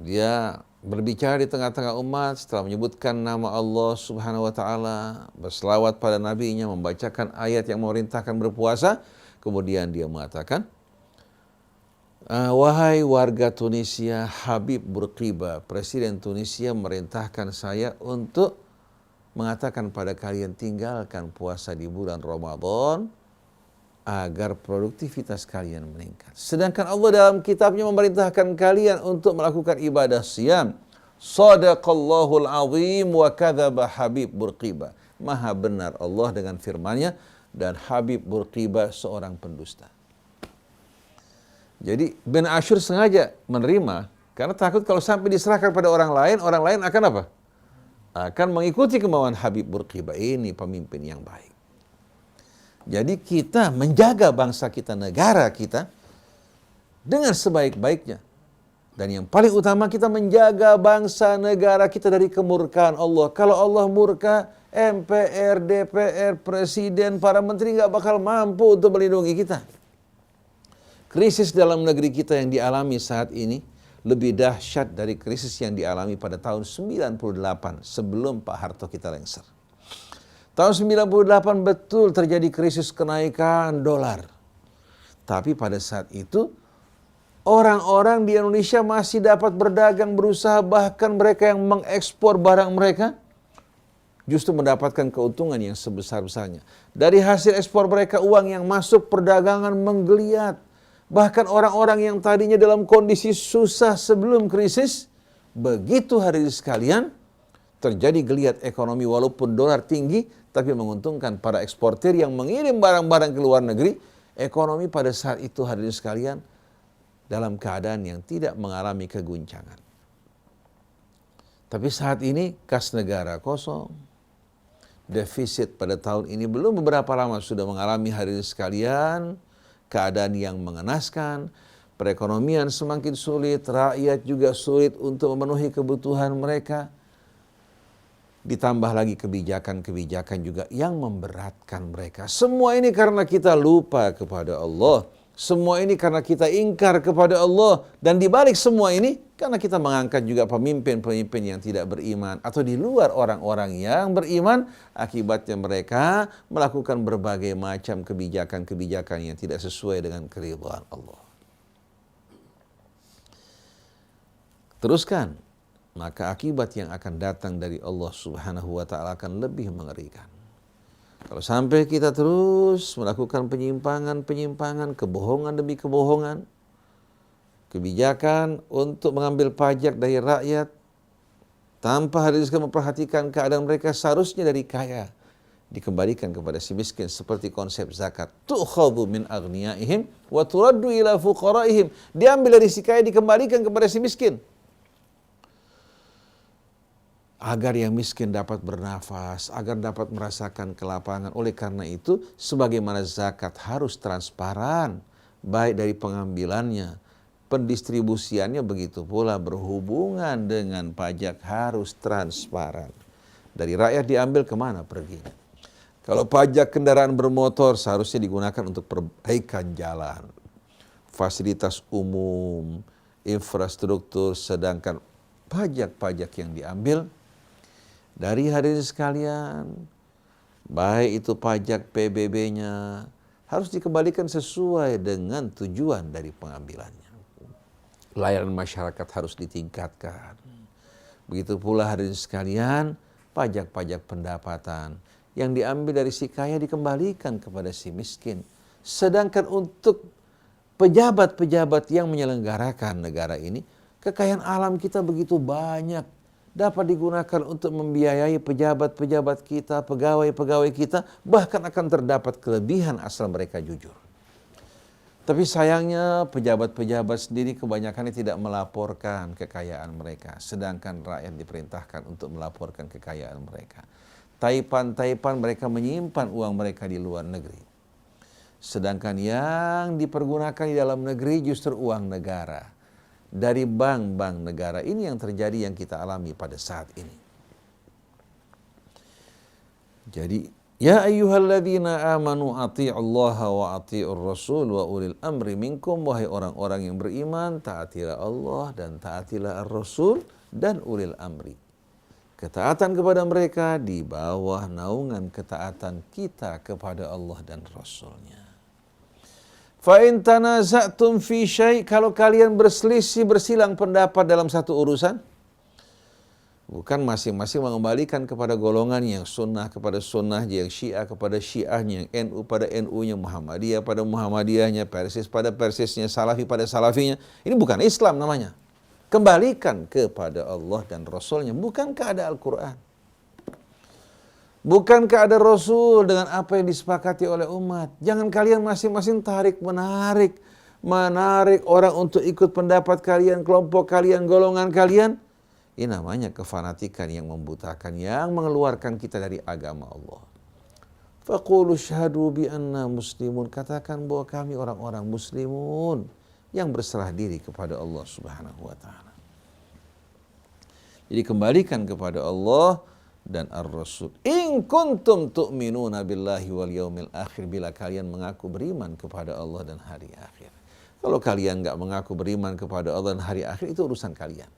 Dia berbicara di tengah-tengah umat setelah menyebutkan nama Allah Subhanahu wa taala, berselawat pada nabinya, membacakan ayat yang memerintahkan berpuasa, kemudian dia mengatakan, wahai warga Tunisia, Habib Bourguiba, Presiden Tunisia merintahkan saya untuk mengatakan pada kalian tinggalkan puasa di bulan Ramadan agar produktivitas kalian meningkat. Sedangkan Allah dalam kitabnya memerintahkan kalian untuk melakukan ibadah siyam. Shadaqallahul azim wa kadzaba Habib Bourguiba. Maha benar Allah dengan firman-Nya dan Habib Bourguiba seorang pendusta. Jadi bin Ashur sengaja menerima karena takut kalau sampai diserahkan pada orang lain akan apa? Akan mengikuti kemauan Habib Bourguiba. Ini pemimpin yang baik. Jadi kita menjaga bangsa kita, negara kita dengan sebaik-baiknya. Dan yang paling utama kita menjaga bangsa negara kita dari kemurkaan Allah. Kalau Allah murka, MPR, DPR, Presiden, para menteri nggak bakal mampu untuk melindungi kita. Krisis dalam negeri kita yang dialami saat ini lebih dahsyat dari krisis yang dialami pada tahun 98 sebelum Pak Harto kita lengser. Tahun 98 betul terjadi krisis kenaikan dolar. Tapi pada saat itu orang-orang di Indonesia masih dapat berdagang, berusaha, bahkan mereka yang mengekspor barang mereka justru mendapatkan keuntungan yang sebesar-besarnya. Dari hasil ekspor mereka uang yang masuk perdagangan menggeliat. Bahkan orang-orang yang tadinya dalam kondisi susah sebelum krisis, begitu hadirin sekalian, terjadi geliat ekonomi walaupun dolar tinggi, tapi menguntungkan para eksportir yang mengirim barang-barang ke luar negeri. Ekonomi pada saat itu hadirin sekalian dalam keadaan yang tidak mengalami keguncangan. Tapi saat ini kas negara kosong. Defisit pada tahun ini belum beberapa lama sudah mengalami hadirin sekalian keadaan yang mengenaskan. Perekonomian semakin sulit, rakyat juga sulit untuk memenuhi kebutuhan mereka. Ditambah lagi kebijakan-kebijakan juga yang memberatkan mereka. Semua ini karena kita lupa kepada Allah. Semua ini karena kita ingkar kepada Allah. Dan dibalik semua ini, karena kita mengangkat juga pemimpin-pemimpin yang tidak beriman. Atau di luar orang-orang yang beriman, akibatnya mereka melakukan berbagai macam kebijakan-kebijakan yang tidak sesuai dengan keridhaan Allah. Teruskan. Maka akibat yang akan datang dari Allah Subhanahu wa ta'ala akan lebih mengerikan. Kalau sampai kita terus melakukan penyimpangan, kebohongan demi kebohongan, kebijakan untuk mengambil pajak dari rakyat, tanpa harus memperhatikan keadaan mereka, seharusnya dari kaya dikembalikan kepada si miskin, seperti konsep zakat. Tu'khadhu min aghniyaihim wa turaddu ila fuqaraihim. Diambil dari si kaya, dikembalikan kepada si miskin. Agar yang miskin dapat bernafas, agar dapat merasakan kelapangan. Oleh karena itu, sebagaimana zakat harus transparan, baik dari pengambilannya, pendistribusiannya, begitu pula berhubungan dengan pajak harus transparan. Dari rakyat diambil kemana perginya? Kalau pajak kendaraan bermotor seharusnya digunakan untuk perbaikan jalan, fasilitas umum, infrastruktur, sedangkan pajak-pajak yang diambil dari hadirin sekalian, baik itu pajak PBB-nya, harus dikembalikan sesuai dengan tujuan dari pengambilannya. Layanan masyarakat harus ditingkatkan. Begitu pula hadirin sekalian, pajak-pajak pendapatan yang diambil dari si kaya dikembalikan kepada si miskin. Sedangkan untuk pejabat-pejabat yang menyelenggarakan negara ini, kekayaan alam kita begitu banyak, dapat digunakan untuk membiayai pejabat-pejabat kita, pegawai-pegawai kita, bahkan akan terdapat kelebihan asal mereka jujur. Tapi sayangnya pejabat-pejabat sendiri kebanyakan tidak melaporkan kekayaan mereka, sedangkan rakyat diperintahkan untuk melaporkan kekayaan mereka. Taipan-taipan mereka menyimpan uang mereka di luar negeri. Sedangkan yang dipergunakan di dalam negeri justru uang negara. Dari bank-bank negara. Ini yang terjadi, yang kita alami pada saat ini. Jadi Ya ayyuhalladzina amanu athi'ullaha wa athi'ur rasul wa ulil amri minkum. Wahai orang-orang yang beriman, taatilah Allah dan taatilah ar-rasul dan ulil amri. Ketaatan kepada mereka di bawah naungan ketaatan kita kepada Allah dan Rasulnya. Fa in tanaza'tum fi syai', kalau kalian berselisih bersilang pendapat dalam satu urusan, bukan masing-masing mengembalikan kepada golongan yang sunnah kepada sunnah, yang syiah kepada syiahnya, yang NU pada NU-nya, Muhammadiyah pada Muhammadiyahnya, Persis pada Persisnya, Salafi pada Salafinya. Ini bukan Islam namanya. Kembalikan kepada Allah dan Rasulnya. Bukankah ada Al-Quran? Bukankah ada Rasul dengan apa yang disepakati oleh umat? Jangan kalian masing-masing tarik-menarik. Menarik orang untuk ikut pendapat kalian, kelompok kalian, golongan kalian. Ini namanya kefanatikan yang membutakan, yang mengeluarkan kita dari agama Allah. Faqulu syahadu bi anna muslimun. Katakan bahwa kami orang-orang muslimun yang berserah diri kepada Allah Subhanahu wa ta'ala. Jadi kembalikan kepada Allah dan ar-rasul. In kuntum tu'minuna billahi wal yaumil akhir. Bila kalian mengaku beriman kepada Allah dan hari akhir. Kalau kalian enggak mengaku beriman kepada Allah dan hari akhir, itu urusan kalian.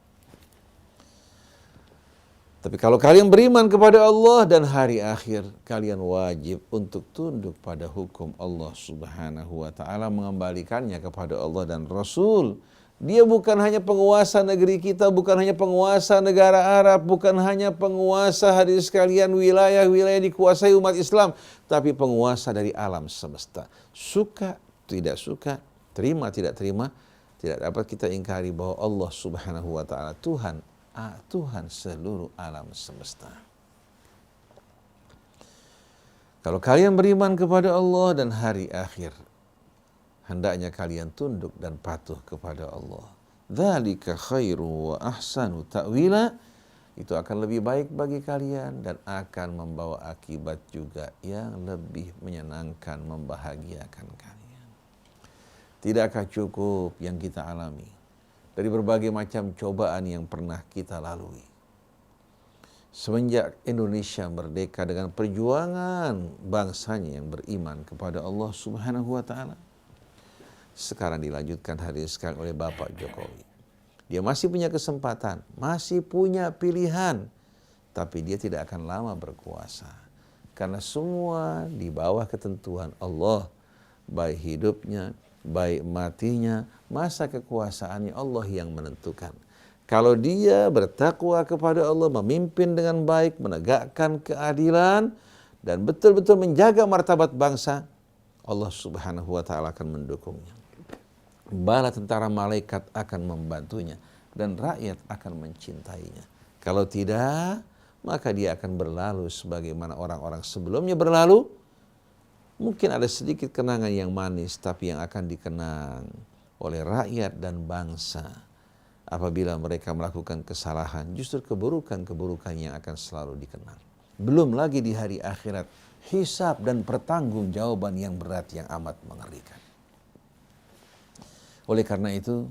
Tapi kalau kalian beriman kepada Allah dan hari akhir, kalian wajib untuk tunduk pada hukum Allah Subhanahu wa ta'ala, mengembalikannya kepada Allah dan Rasul. Dia bukan hanya penguasa negeri kita, bukan hanya penguasa negara Arab, bukan hanya penguasa hadirin sekalian wilayah-wilayah dikuasai umat Islam, tapi penguasa dari alam semesta. Suka, tidak suka, terima, tidak terima, tidak dapat kita ingkari bahwa Allah Subhanahu wa ta'ala Tuhan seluruh alam semesta. Kalau kalian beriman kepada Allah dan hari akhir, hendaknya kalian tunduk dan patuh kepada Allah. Dzalika khairu wa ahsanu ta'wila. Itu akan lebih baik bagi kalian dan akan membawa akibat juga yang lebih menyenangkan, membahagiakan kalian. Tidakkah cukup yang kita alami dari berbagai macam cobaan yang pernah kita lalui? Semenjak Indonesia merdeka dengan perjuangan bangsanya yang beriman kepada Allah Subhanahu wa ta'ala, sekarang dilanjutkan hadirin sekalian oleh Bapak Jokowi. Dia masih punya kesempatan, masih punya pilihan, tapi dia tidak akan lama berkuasa. Karena semua di bawah ketentuan Allah, baik hidupnya, baik matinya, masa kekuasaannya Allah yang menentukan. Kalau dia bertakwa kepada Allah, memimpin dengan baik, menegakkan keadilan, dan betul-betul menjaga martabat bangsa, Allah Subhanahu wa ta'ala akan mendukungnya. Bala tentara malaikat akan membantunya, dan rakyat akan mencintainya. Kalau tidak, maka dia akan berlalu sebagaimana orang-orang sebelumnya berlalu. Mungkin ada sedikit kenangan yang manis, tapi yang akan dikenang oleh rakyat dan bangsa apabila mereka melakukan kesalahan, justru keburukan-keburukan yang akan selalu dikenang. Belum lagi di hari akhirat, hisab dan pertanggungjawaban yang berat yang amat mengerikan. Oleh karena itu,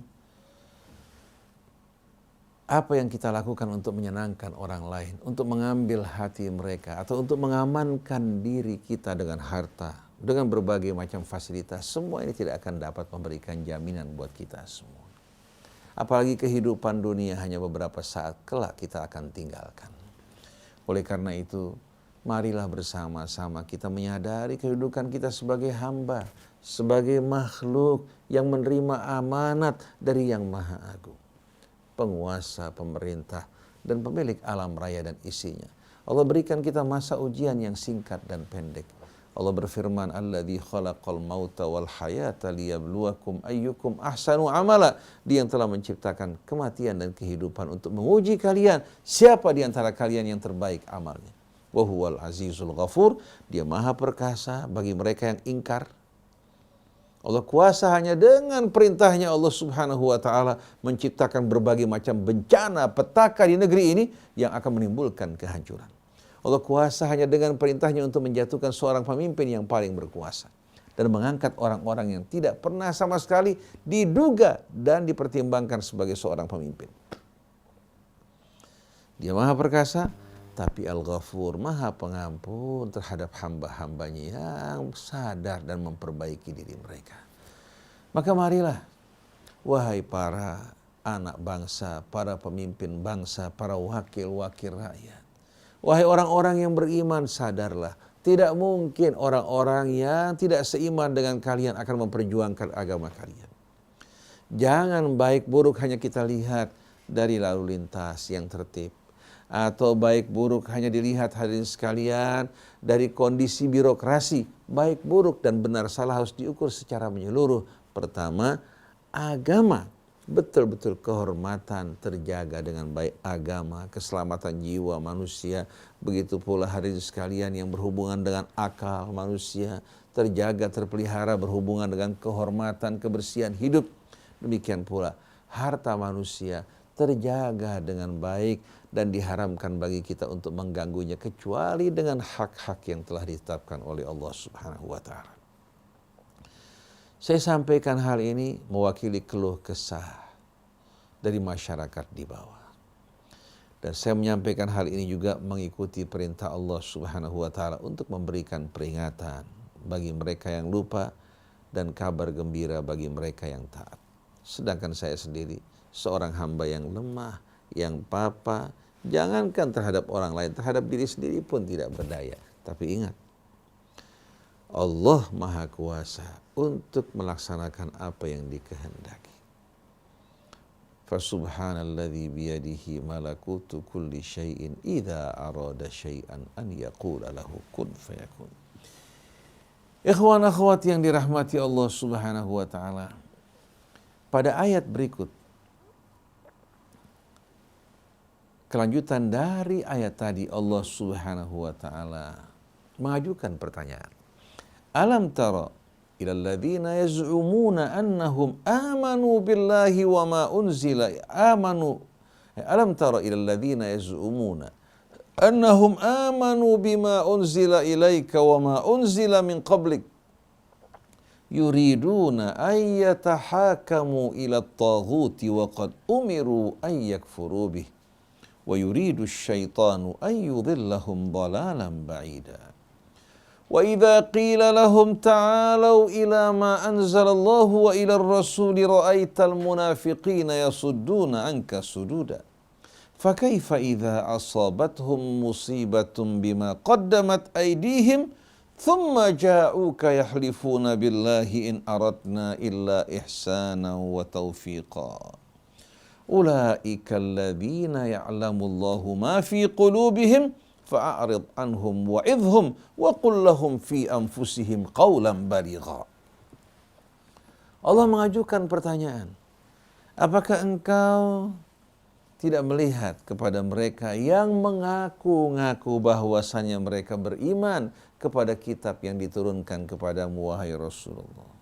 apa yang kita lakukan untuk menyenangkan orang lain, untuk mengambil hati mereka, atau untuk mengamankan diri kita dengan harta, dengan berbagai macam fasilitas, semua ini tidak akan dapat memberikan jaminan buat kita semua. Apalagi kehidupan dunia hanya beberapa saat, kelak kita akan tinggalkan. Oleh karena itu, marilah bersama-sama kita menyadari kedudukan kita sebagai hamba, sebagai makhluk yang menerima amanat dari Yang Maha Agung, penguasa, pemerintah, dan pemilik alam raya dan isinya. Allah berikan kita masa ujian yang singkat dan pendek. Allah berfirman, Alladzi khalaqal mauta wal hayata liyabluwakum ayyukum ahsanu amala. Dia yang telah menciptakan kematian dan kehidupan untuk menguji kalian, siapa di antara kalian yang terbaik amalnya. Wa huwal azizul ghafur. Dia maha perkasa bagi mereka yang ingkar. Allah kuasa hanya dengan perintahnya Allah Subhanahu wa ta'ala menciptakan berbagai macam bencana, petaka di negeri ini yang akan menimbulkan kehancuran. Allah kuasa hanya dengan perintahnya untuk menjatuhkan seorang pemimpin yang paling berkuasa dan mengangkat orang-orang yang tidak pernah sama sekali diduga dan dipertimbangkan sebagai seorang pemimpin. Dia maha perkasa, Tapi Al-Ghafur, Maha Pengampun terhadap hamba-hambanya yang sadar dan memperbaiki diri mereka. Maka marilah, wahai para anak bangsa, para pemimpin bangsa, para wakil-wakil rakyat, wahai orang-orang yang beriman, sadarlah. Tidak mungkin orang-orang yang tidak seiman dengan kalian akan memperjuangkan agama kalian. Jangan baik buruk hanya kita lihat dari lalu lintas yang tertib, atau baik buruk hanya dilihat hadirin sekalian dari kondisi birokrasi. Baik buruk dan benar salah harus diukur secara menyeluruh. Pertama, agama. Betul-betul kehormatan terjaga dengan baik, agama, keselamatan jiwa manusia. Begitu pula hadirin sekalian yang berhubungan dengan akal manusia terjaga, terpelihara, berhubungan dengan kehormatan, kebersihan hidup. Demikian pula harta manusia terjaga dengan baik dan diharamkan bagi kita untuk mengganggunya kecuali dengan hak-hak yang telah ditetapkan oleh Allah Subhanahu wa taala. Saya sampaikan hal ini mewakili keluh kesah dari masyarakat di bawah. Dan saya menyampaikan hal ini juga mengikuti perintah Allah Subhanahu wa taala untuk memberikan peringatan bagi mereka yang lupa dan kabar gembira bagi mereka yang taat. Sedangkan saya sendiri seorang hamba yang lemah, yang papa, jangankan terhadap orang lain, terhadap diri sendiri pun tidak berdaya. Tapi ingat, Allah Maha Kuasa untuk melaksanakan apa yang dikehendaki. Fasubhanalladzi biyadihi malakutu kulli syai'in idza arada syai'an an yaqula lahu kun fayakun. Ikhwan akhwat yang dirahmati Allah Subhanahu wa taala. Pada ayat berikut, kelanjutan dari ayat tadi, Allah Subhanahu wa taala mengajukan pertanyaan. Alam tara ilal ladzina yaz'umuna annahum amanu billahi wa ma unzila alam tara ilal ladzina yaz'umuna annahum amanu bima unzila ilaika wa ma unzila min qablik yuriduna ay yatahakamu ila at-taghuti wa qad umiru ay yakfuru bih wa yuridu asy-syaitanu ay yudhillahum dhalalan ba'ida. Wa idza qila lahum ta'alu ila ma anzalallahu wa ila ar-rasuli ra'aital munafiqina yasudduna anka sududa. Fa kaifa idza asabathum musibatun bima qaddamat aydihim thumma ja'uka yahlifuna billahi in aradna illa ihsana wa taufiqa. Ulaika alladhina ya'lamullahu ma fi qulubihim fa'arid anhum wa'idhum wa qul lahum fi anfusihim qawlan baligha. Allah mengajukan pertanyaan, apakah engkau tidak melihat kepada mereka yang mengaku-ngaku bahwasannya mereka beriman kepada kitab yang diturunkan kepadamu wahai Rasulullah,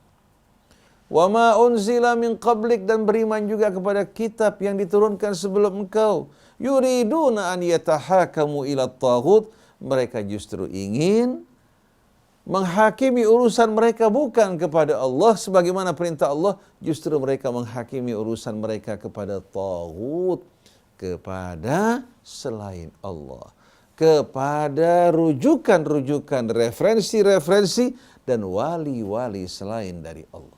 wa ma unzila min qablik, dan beriman juga kepada kitab yang diturunkan sebelum engkau. Yuriduna an yatahakamu ila taghut, mereka justru ingin menghakimi urusan mereka bukan kepada Allah sebagaimana perintah Allah, justru mereka menghakimi urusan mereka kepada taghut, kepada selain Allah, kepada rujukan-rujukan, referensi-referensi dan wali-wali selain dari Allah.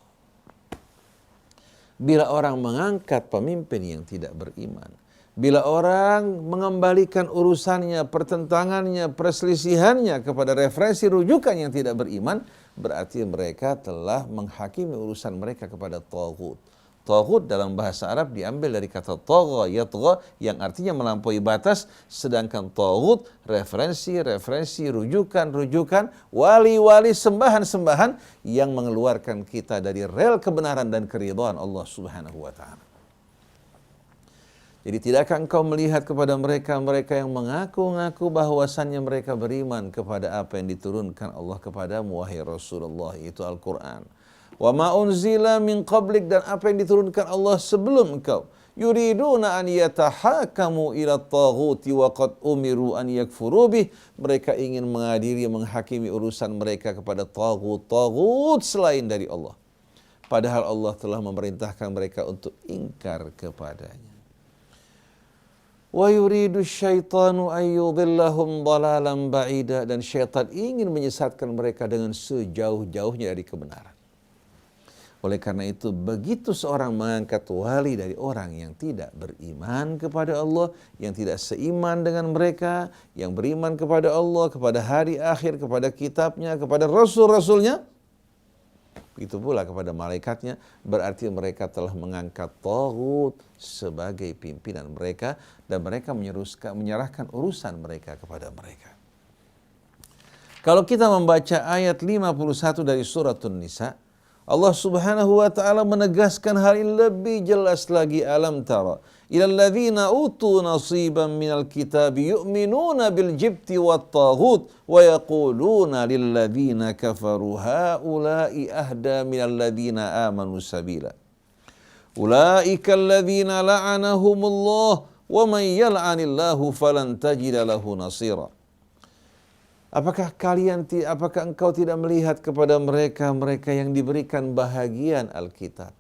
Bila orang mengangkat pemimpin yang tidak beriman, bila orang mengembalikan urusannya, pertentangannya, perselisihannya kepada referensi rujukan yang tidak beriman, berarti mereka telah menghakimi urusan mereka kepada taghut. Taghut dalam bahasa Arab diambil dari kata tagha yatgha yang artinya melampaui batas, sedangkan taghut referensi, rujukan, wali-wali, sembahan-sembahan yang mengeluarkan kita dari rel kebenaran dan keridhaan Allah Subhanahu wa taala. Jadi tidakkah engkau melihat kepada mereka yang mengaku-ngaku bahwasannya mereka beriman kepada apa yang diturunkan Allah kepadamu wahai Rasulullah, itu Al-Quran. Wa ma unzila min qablik, dan apa yang diturunkan Allah sebelum engkau. Yuriduna an yatahakamu ila taghuti wa qad umiru an yakfuru bih, mereka ingin mengadili, menghakimi urusan mereka kepada taghut selain dari Allah, padahal Allah telah memerintahkan mereka untuk ingkar kepadanya. Wa yuridu syaitanu ayyudhillahum dhalalan ba'ida, dan syaitan ingin menyesatkan mereka dengan sejauh-jauhnya dari kebenaran. Oleh karena itu, begitu seorang mengangkat wali dari orang yang tidak beriman kepada Allah, yang tidak seiman dengan mereka, yang beriman kepada Allah, kepada hari akhir, kepada kitabnya, kepada rasul-rasulnya, begitu pula kepada malaikatnya, berarti mereka telah mengangkat taghut sebagai pimpinan mereka, dan mereka menyerahkan urusan mereka kepada mereka. Kalau kita membaca ayat 51 dari surat An-Nisa, Allah Subhanahu wa taala menegaskan hal ini lebih jelas lagi. Alam tara ilal ladzina utu nasiban minal kitabi yu'minuna bil jibti wat taghut wa yaquluna lil ladzina kafaru haula'i ahda minal ladzina amanu sabila. Ulaika alladzina la'anahumullah wa may yal'anillahu falan tajida lahu nasira. Apakah engkau tidak melihat kepada mereka yang diberikan bahagian Alkitab?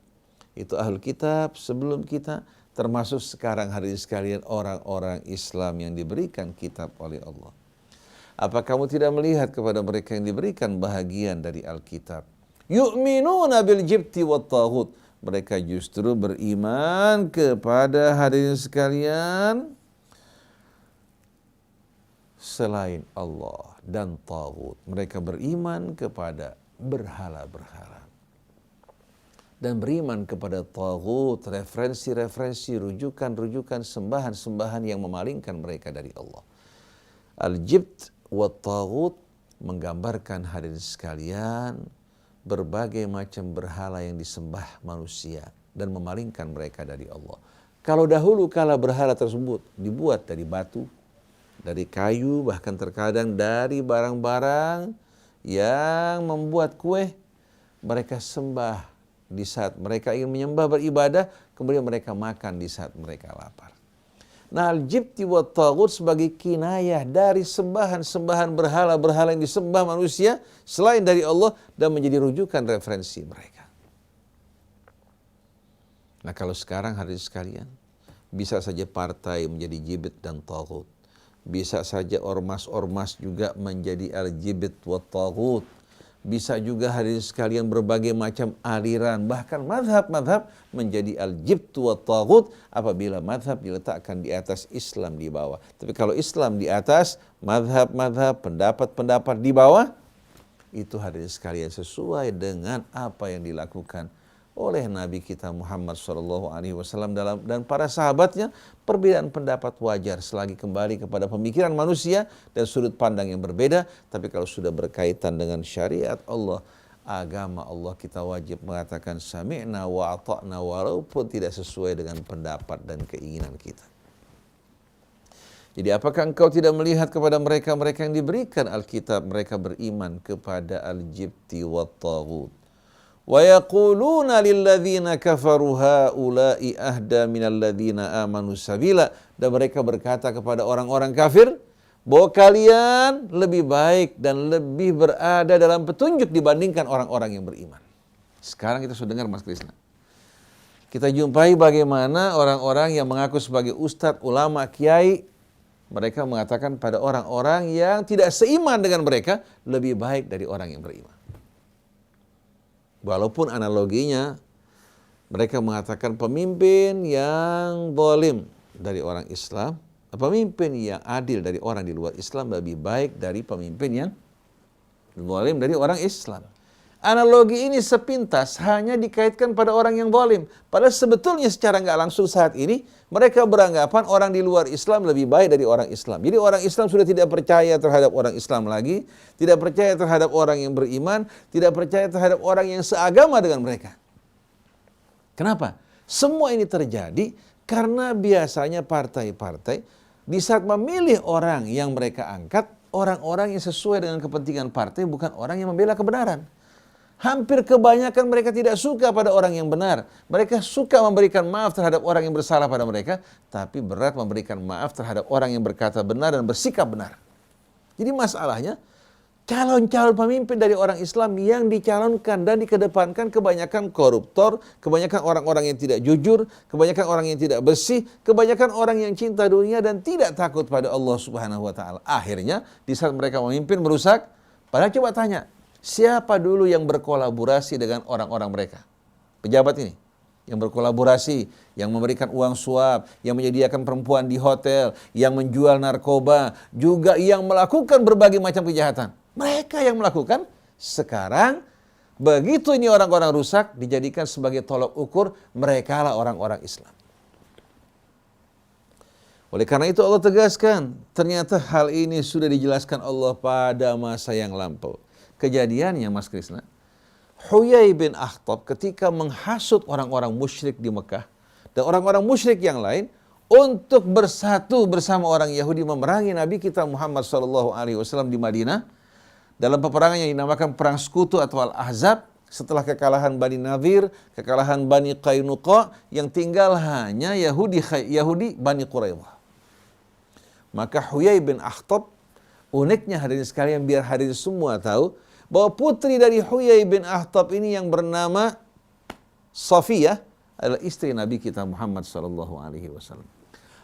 Itu Ahlul Kitab sebelum kita, termasuk sekarang hari sekalian orang-orang Islam yang diberikan kitab oleh Allah. Apa kamu tidak melihat kepada mereka yang diberikan bahagian dari Alkitab? Yu'minuna bil jibti wat taghut. Mereka justru beriman kepada hadirin sekalian selain Allah dan taghut. Mereka beriman kepada berhala-berhala dan beriman kepada taghut, referensi-referensi, rujukan-rujukan, sembahan-sembahan yang memalingkan mereka dari Allah. Al-jibt wa taghut menggambarkan hadirin sekalian berbagai macam berhala yang disembah manusia dan memalingkan mereka dari Allah. Kalau dahulu kala berhala tersebut dibuat dari batu, dari kayu, bahkan terkadang dari barang-barang yang membuat kue, mereka sembah di saat mereka ingin menyembah, beribadah, kemudian mereka makan di saat mereka lapar. Nah, al-jibti wa taghut sebagai kinayah dari sembahan-sembahan berhala-berhala yang disembah manusia selain dari Allah dan menjadi rujukan referensi mereka. Nah, kalau sekarang hadirin sekalian, bisa saja partai menjadi jibit dan taghut. Bisa saja ormas-ormas juga menjadi al-jibt wa taghut. Bisa juga hadirin sekalian berbagai macam aliran, bahkan mazhab-mazhab menjadi al-jibt wa taghut apabila mazhab diletakkan di atas, Islam di bawah. Tapi kalau Islam di atas, mazhab-mazhab, pendapat-pendapat di bawah, itu hadirin sekalian sesuai dengan apa yang dilakukan oleh Nabi kita Muhammad SAW dan para sahabatnya. Perbedaan pendapat wajar selagi kembali kepada pemikiran manusia dan sudut pandang yang berbeda. Tapi kalau sudah berkaitan dengan syariat Allah, agama Allah, kita wajib mengatakan sami'na wa ata'na walaupun tidak sesuai dengan pendapat dan keinginan kita. Jadi apakah engkau tidak melihat kepada mereka yang diberikan Alkitab, mereka beriman kepada al-jibti wa taghut. Wa yaquluna lilladzina kafaru haula'i ahda minal ladzina amanu sabila. Dan mereka berkata kepada orang-orang kafir bahwa kalian lebih baik dan lebih berada dalam petunjuk dibandingkan orang-orang yang beriman. Sekarang kita sudah dengar Mas Krisna. Kita jumpai bagaimana orang-orang yang mengaku sebagai ustadz, ulama, kiai, mereka mengatakan pada orang-orang yang tidak seiman dengan mereka lebih baik dari orang yang beriman. Walaupun analoginya mereka mengatakan pemimpin yang zalim dari orang Islam, pemimpin yang adil dari orang di luar Islam lebih baik dari pemimpin yang zalim dari orang Islam. Analogi ini sepintas hanya dikaitkan pada orang yang zalim. Padahal sebetulnya secara nggak langsung saat ini mereka beranggapan orang di luar Islam lebih baik dari orang Islam. Jadi orang Islam sudah tidak percaya terhadap orang Islam lagi, tidak percaya terhadap orang yang beriman, tidak percaya terhadap orang yang seagama dengan mereka. Kenapa? Semua ini terjadi karena biasanya partai-partai di saat memilih orang yang mereka angkat, orang-orang yang sesuai dengan kepentingan partai, bukan orang yang membela kebenaran. Hampir kebanyakan mereka tidak suka pada orang yang benar. Mereka suka memberikan maaf terhadap orang yang bersalah pada mereka, tapi berat memberikan maaf terhadap orang yang berkata benar dan bersikap benar. Jadi masalahnya, calon-calon pemimpin dari orang Islam yang dicalonkan dan dikedepankan kebanyakan koruptor, kebanyakan orang-orang yang tidak jujur, kebanyakan orang yang tidak bersih, kebanyakan orang yang cinta dunia dan tidak takut pada Allah Subhanahu wa taala. Akhirnya di saat mereka memimpin merusak, padahal coba tanya, siapa dulu yang berkolaborasi dengan orang-orang mereka? Pejabat ini yang berkolaborasi, yang memberikan uang suap, yang menyediakan perempuan di hotel, yang menjual narkoba, juga yang melakukan berbagai macam kejahatan. Mereka yang melakukan. Sekarang begitu ini orang-orang rusak dijadikan sebagai tolok ukur, mereka lah orang-orang Islam. Oleh karena itu Allah tegaskan, ternyata hal ini sudah dijelaskan Allah pada masa yang lampau. Kejadiannya Mas Krisna, Huyai bin Akhtab ketika menghasut orang-orang musyrik di Mekah dan orang-orang musyrik yang lain untuk bersatu bersama orang Yahudi memerangi Nabi kita Muhammad SAW di Madinah dalam peperangan yang dinamakan Perang Sekutu atau Al-Ahzab setelah kekalahan Bani Nadir, kekalahan Bani Qainuqa yang tinggal hanya Yahudi Bani Quraidah. Maka Huyai bin Akhtab, uniknya hadirin sekalian biar hadirin semua tahu, bahwa putri dari Huyai bin Akhtab ini yang bernama Safiyah adalah istri Nabi kita Muhammad SAW.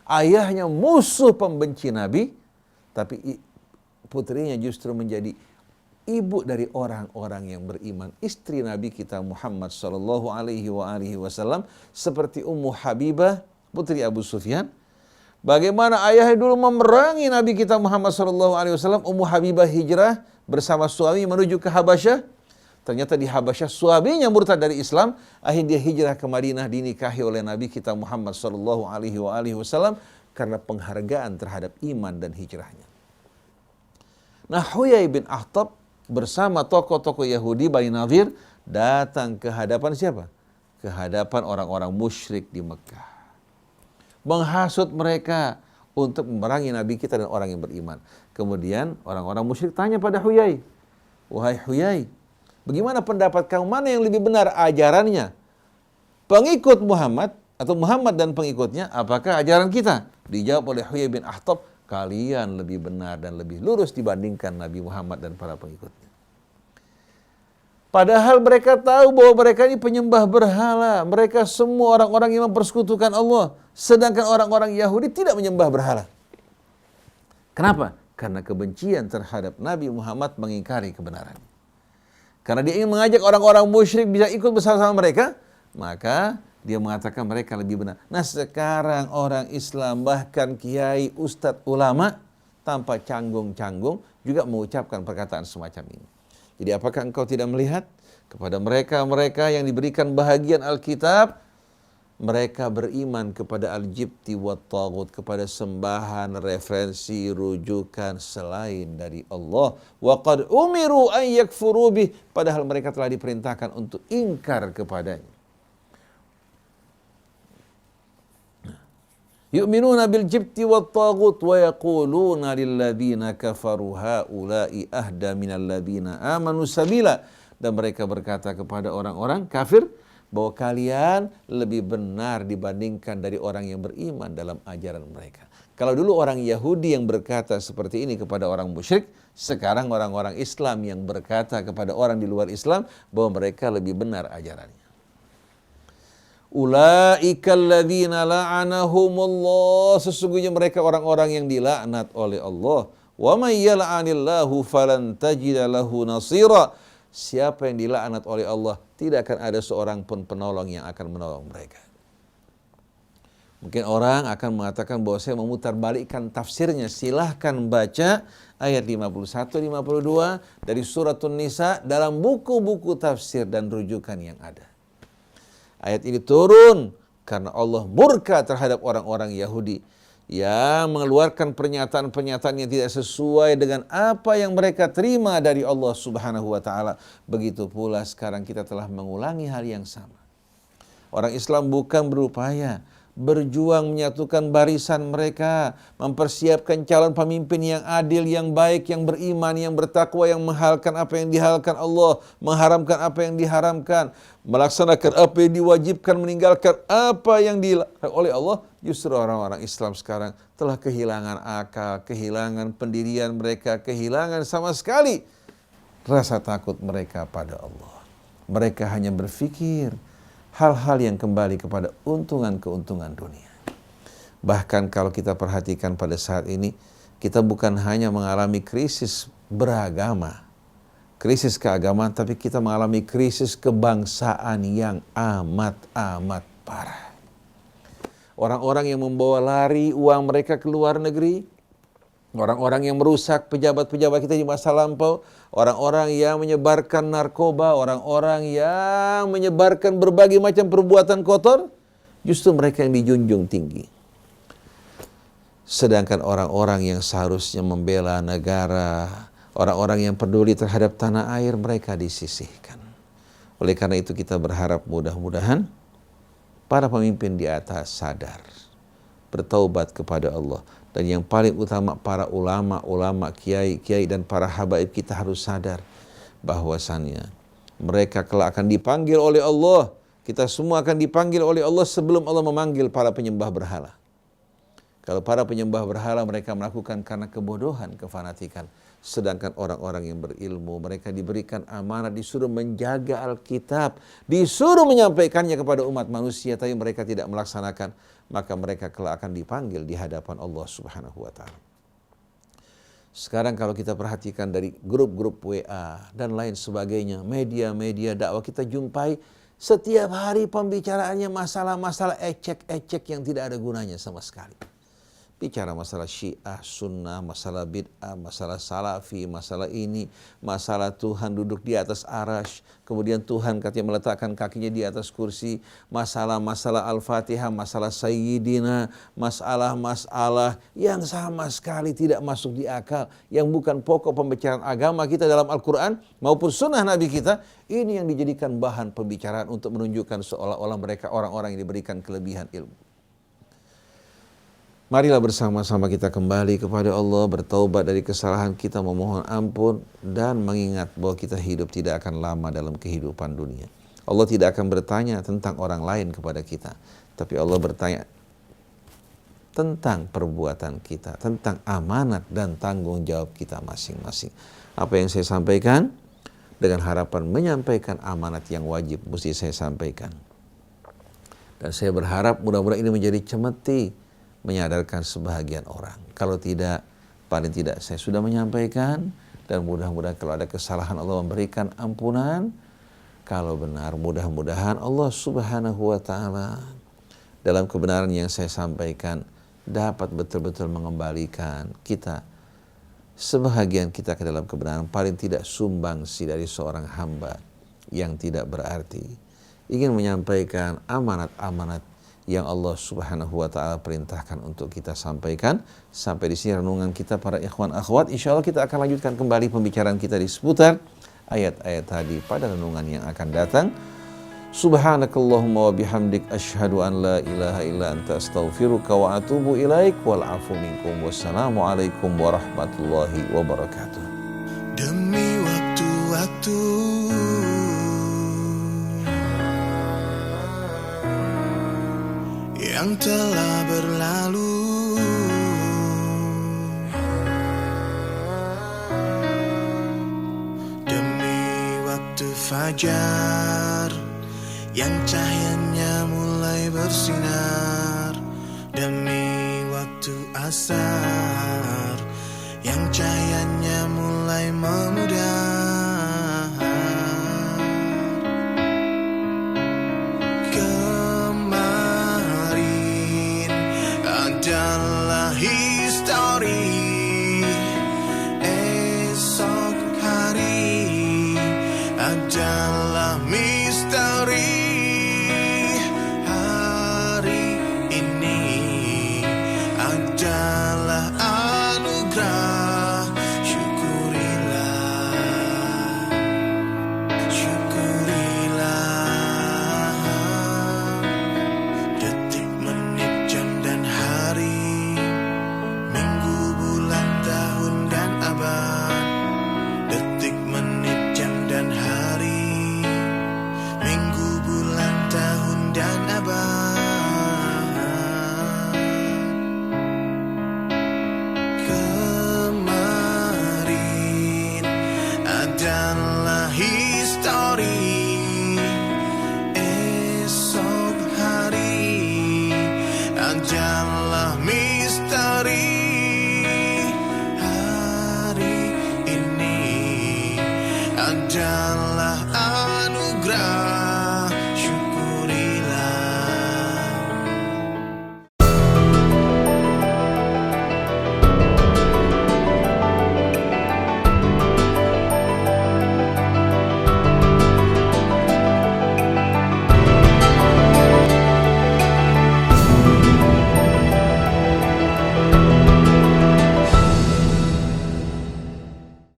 Ayahnya musuh pembenci Nabi, tapi putrinya justru menjadi ibu dari orang-orang yang beriman. Istri Nabi kita Muhammad SAW seperti Ummu Habibah, putri Abu Sufyan. Bagaimana ayahnya dulu memerangi Nabi kita Muhammad SAW, Ummu Habibah hijrah bersama suami menuju ke Habasyah. Ternyata di Habasyah suaminya murtad dari Islam. Akhirnya dia hijrah ke Madinah, dinikahi oleh Nabi kita Muhammad SAW karena penghargaan terhadap iman dan hijrahnya. Nah, Huyai bin Akhtab bersama tokoh-tokoh Yahudi Bani Nadir datang ke hadapan siapa? Ke hadapan orang-orang musyrik di Mekah. Menghasut mereka untuk memerangi Nabi kita dan orang yang beriman. Kemudian orang-orang musyrik tanya pada Huyai, wahai Huyai, bagaimana pendapat kamu, mana yang lebih benar ajarannya? Pengikut Muhammad atau Muhammad dan pengikutnya, apakah ajaran kita? Dijawab oleh Huyai bin Akhtab, kalian lebih benar dan lebih lurus dibandingkan Nabi Muhammad dan para pengikutnya. Padahal mereka tahu bahwa mereka ini penyembah berhala. Mereka semua orang-orang yang mempersekutukan Allah. Sedangkan orang-orang Yahudi tidak menyembah berhala. Kenapa? Karena kebencian terhadap Nabi Muhammad mengingkari kebenaran. Karena dia ingin mengajak orang-orang musyrik bisa ikut bersama-sama mereka, maka dia mengatakan mereka lebih benar. Nah sekarang orang Islam bahkan kiai, ustadz, ulama tanpa canggung-canggung juga mengucapkan perkataan semacam ini. Jadi apakah engkau tidak melihat kepada mereka-mereka yang diberikan bahagian Alkitab, mereka beriman kepada al-jibti wa taghut, kepada sembahan, referensi, rujukan selain dari Allah. Wa qad umiru an yakfuru bih, padahal mereka telah diperintahkan untuk ingkar kepadanya. Yu'minuna bil jibti wat taghut wa yaquluna lil ladzina kafaru haula'i ahda minal ladzina amanu sabila, dan mereka berkata kepada orang-orang kafir bahwa kalian lebih benar dibandingkan dari orang yang beriman dalam ajaran mereka. Kalau dulu orang Yahudi yang berkata seperti ini kepada orang musyrik, sekarang orang-orang Islam yang berkata kepada orang di luar Islam bahwa mereka lebih benar ajarannya. Ulaikal ladzina la'anahumullah, sesungguhnya mereka orang-orang yang dilaknat oleh Allah. Wa may yal'anillahu falan tajida lahu nasira, siapa yang dilaknat oleh Allah tidak akan ada seorang pun penolong yang akan menolong mereka. Mungkin orang akan mengatakan bahwa saya memutarbalikkan tafsirnya. Silahkan baca ayat 51-52 dari suratun Nisa dalam buku-buku tafsir dan rujukan yang ada. Ayat ini turun karena Allah murka terhadap orang-orang Yahudi yang mengeluarkan pernyataan-pernyataan yang tidak sesuai dengan apa yang mereka terima dari Allah Subhanahu wa taala. Begitu pula sekarang kita telah mengulangi hal yang sama. Orang Islam bukan berupaya berjuang menyatukan barisan mereka, mempersiapkan calon pemimpin yang adil, yang baik, yang beriman, yang bertakwa, yang menghalalkan apa yang dihalalkan Allah, mengharamkan apa yang diharamkan, melaksanakan apa yang diwajibkan, meninggalkan apa yang dilarang oleh Allah. Justru orang-orang Islam sekarang telah kehilangan akal, kehilangan pendirian mereka, kehilangan sama sekali rasa takut mereka pada Allah. Mereka hanya berpikir hal-hal yang kembali kepada keuntungan dunia. Bahkan kalau kita perhatikan pada saat ini, kita bukan hanya mengalami krisis beragama, krisis keagamaan, tapi kita mengalami krisis kebangsaan yang amat parah. Orang-orang yang membawa lari uang mereka ke luar negeri, orang-orang yang merusak pejabat-pejabat kita di masa lampau, orang-orang yang menyebarkan narkoba, orang-orang yang menyebarkan berbagai macam perbuatan kotor, justru mereka yang dijunjung tinggi. Sedangkan orang-orang yang seharusnya membela negara, orang-orang yang peduli terhadap tanah air, mereka disisihkan. Oleh karena itu kita berharap mudah-mudahan para pemimpin di atas sadar, bertaubat kepada Allah. Dan yang paling utama para ulama, kiai dan para habaib kita harus sadar bahwasannya mereka kelak akan dipanggil oleh Allah. Kita semua akan dipanggil oleh Allah sebelum Allah memanggil para penyembah berhala. Kalau para penyembah berhala mereka melakukan karena kebodohan, kefanatikan. Sedangkan orang-orang yang berilmu, mereka diberikan amanah, disuruh menjaga Alkitab, disuruh menyampaikannya kepada umat manusia, tapi mereka tidak melaksanakan, maka mereka kelak akan dipanggil di hadapan Allah Subhanahu wa Ta'ala. Sekarang kalau kita perhatikan dari grup-grup WA dan lain sebagainya, media-media dakwah, kita jumpai setiap hari pembicaraannya masalah-masalah ecek-ecek yang tidak ada gunanya sama sekali. Bicara masalah Syiah, Sunnah, masalah bid'ah, masalah Salafi, masalah ini, masalah Tuhan duduk di atas arasy, kemudian Tuhan katanya meletakkan kakinya di atas kursi, masalah-masalah Al-Fatihah, masalah Sayyidina, masalah-masalah yang sama sekali tidak masuk di akal, yang bukan pokok pembicaraan agama kita dalam Al-Quran maupun Sunnah Nabi kita, ini yang dijadikan bahan pembicaraan untuk menunjukkan seolah-olah mereka orang-orang yang diberikan kelebihan ilmu. Marilah bersama-sama kita kembali kepada Allah, bertaubat dari kesalahan kita, memohon ampun, dan mengingat bahwa kita hidup tidak akan lama dalam kehidupan dunia. Allah tidak akan bertanya tentang orang lain kepada kita, tapi Allah bertanya tentang perbuatan kita, tentang amanat dan tanggung jawab kita masing-masing. Apa yang saya sampaikan dengan harapan menyampaikan amanat yang wajib mesti saya sampaikan. Dan saya berharap mudah-mudahan ini menjadi cemeti menyadarkan sebahagian orang. Kalau tidak, paling tidak saya sudah menyampaikan, dan mudah-mudahan kalau ada kesalahan Allah memberikan ampunan. Kalau benar, mudah-mudahan Allah Subhanahu wa Ta'ala dalam kebenaran yang saya sampaikan dapat betul-betul mengembalikan kita, sebahagian kita ke dalam kebenaran, paling tidak sumbangsi dari seorang hamba yang tidak berarti, ingin menyampaikan amanat-amanat yang Allah Subhanahu wa Ta'ala perintahkan untuk kita sampaikan. Sampai di sini renungan kita para ikhwan akhwat. Insyaallah kita akan lanjutkan kembali pembicaraan kita di seputar ayat-ayat tadi pada renungan yang akan datang. Subhanakallahumma wa bihamdik asyhadu an la ilaha illa anta astaghfiruka wa atubu ilaik wal afu minkum. Wassalamualaikum warahmatullahi wabarakatuh. Demi waktu-waktu yang telah berlalu, demi waktu fajar yang cahayanya mulai bersinar, demi waktu asar yang cahayanya mulai memudar.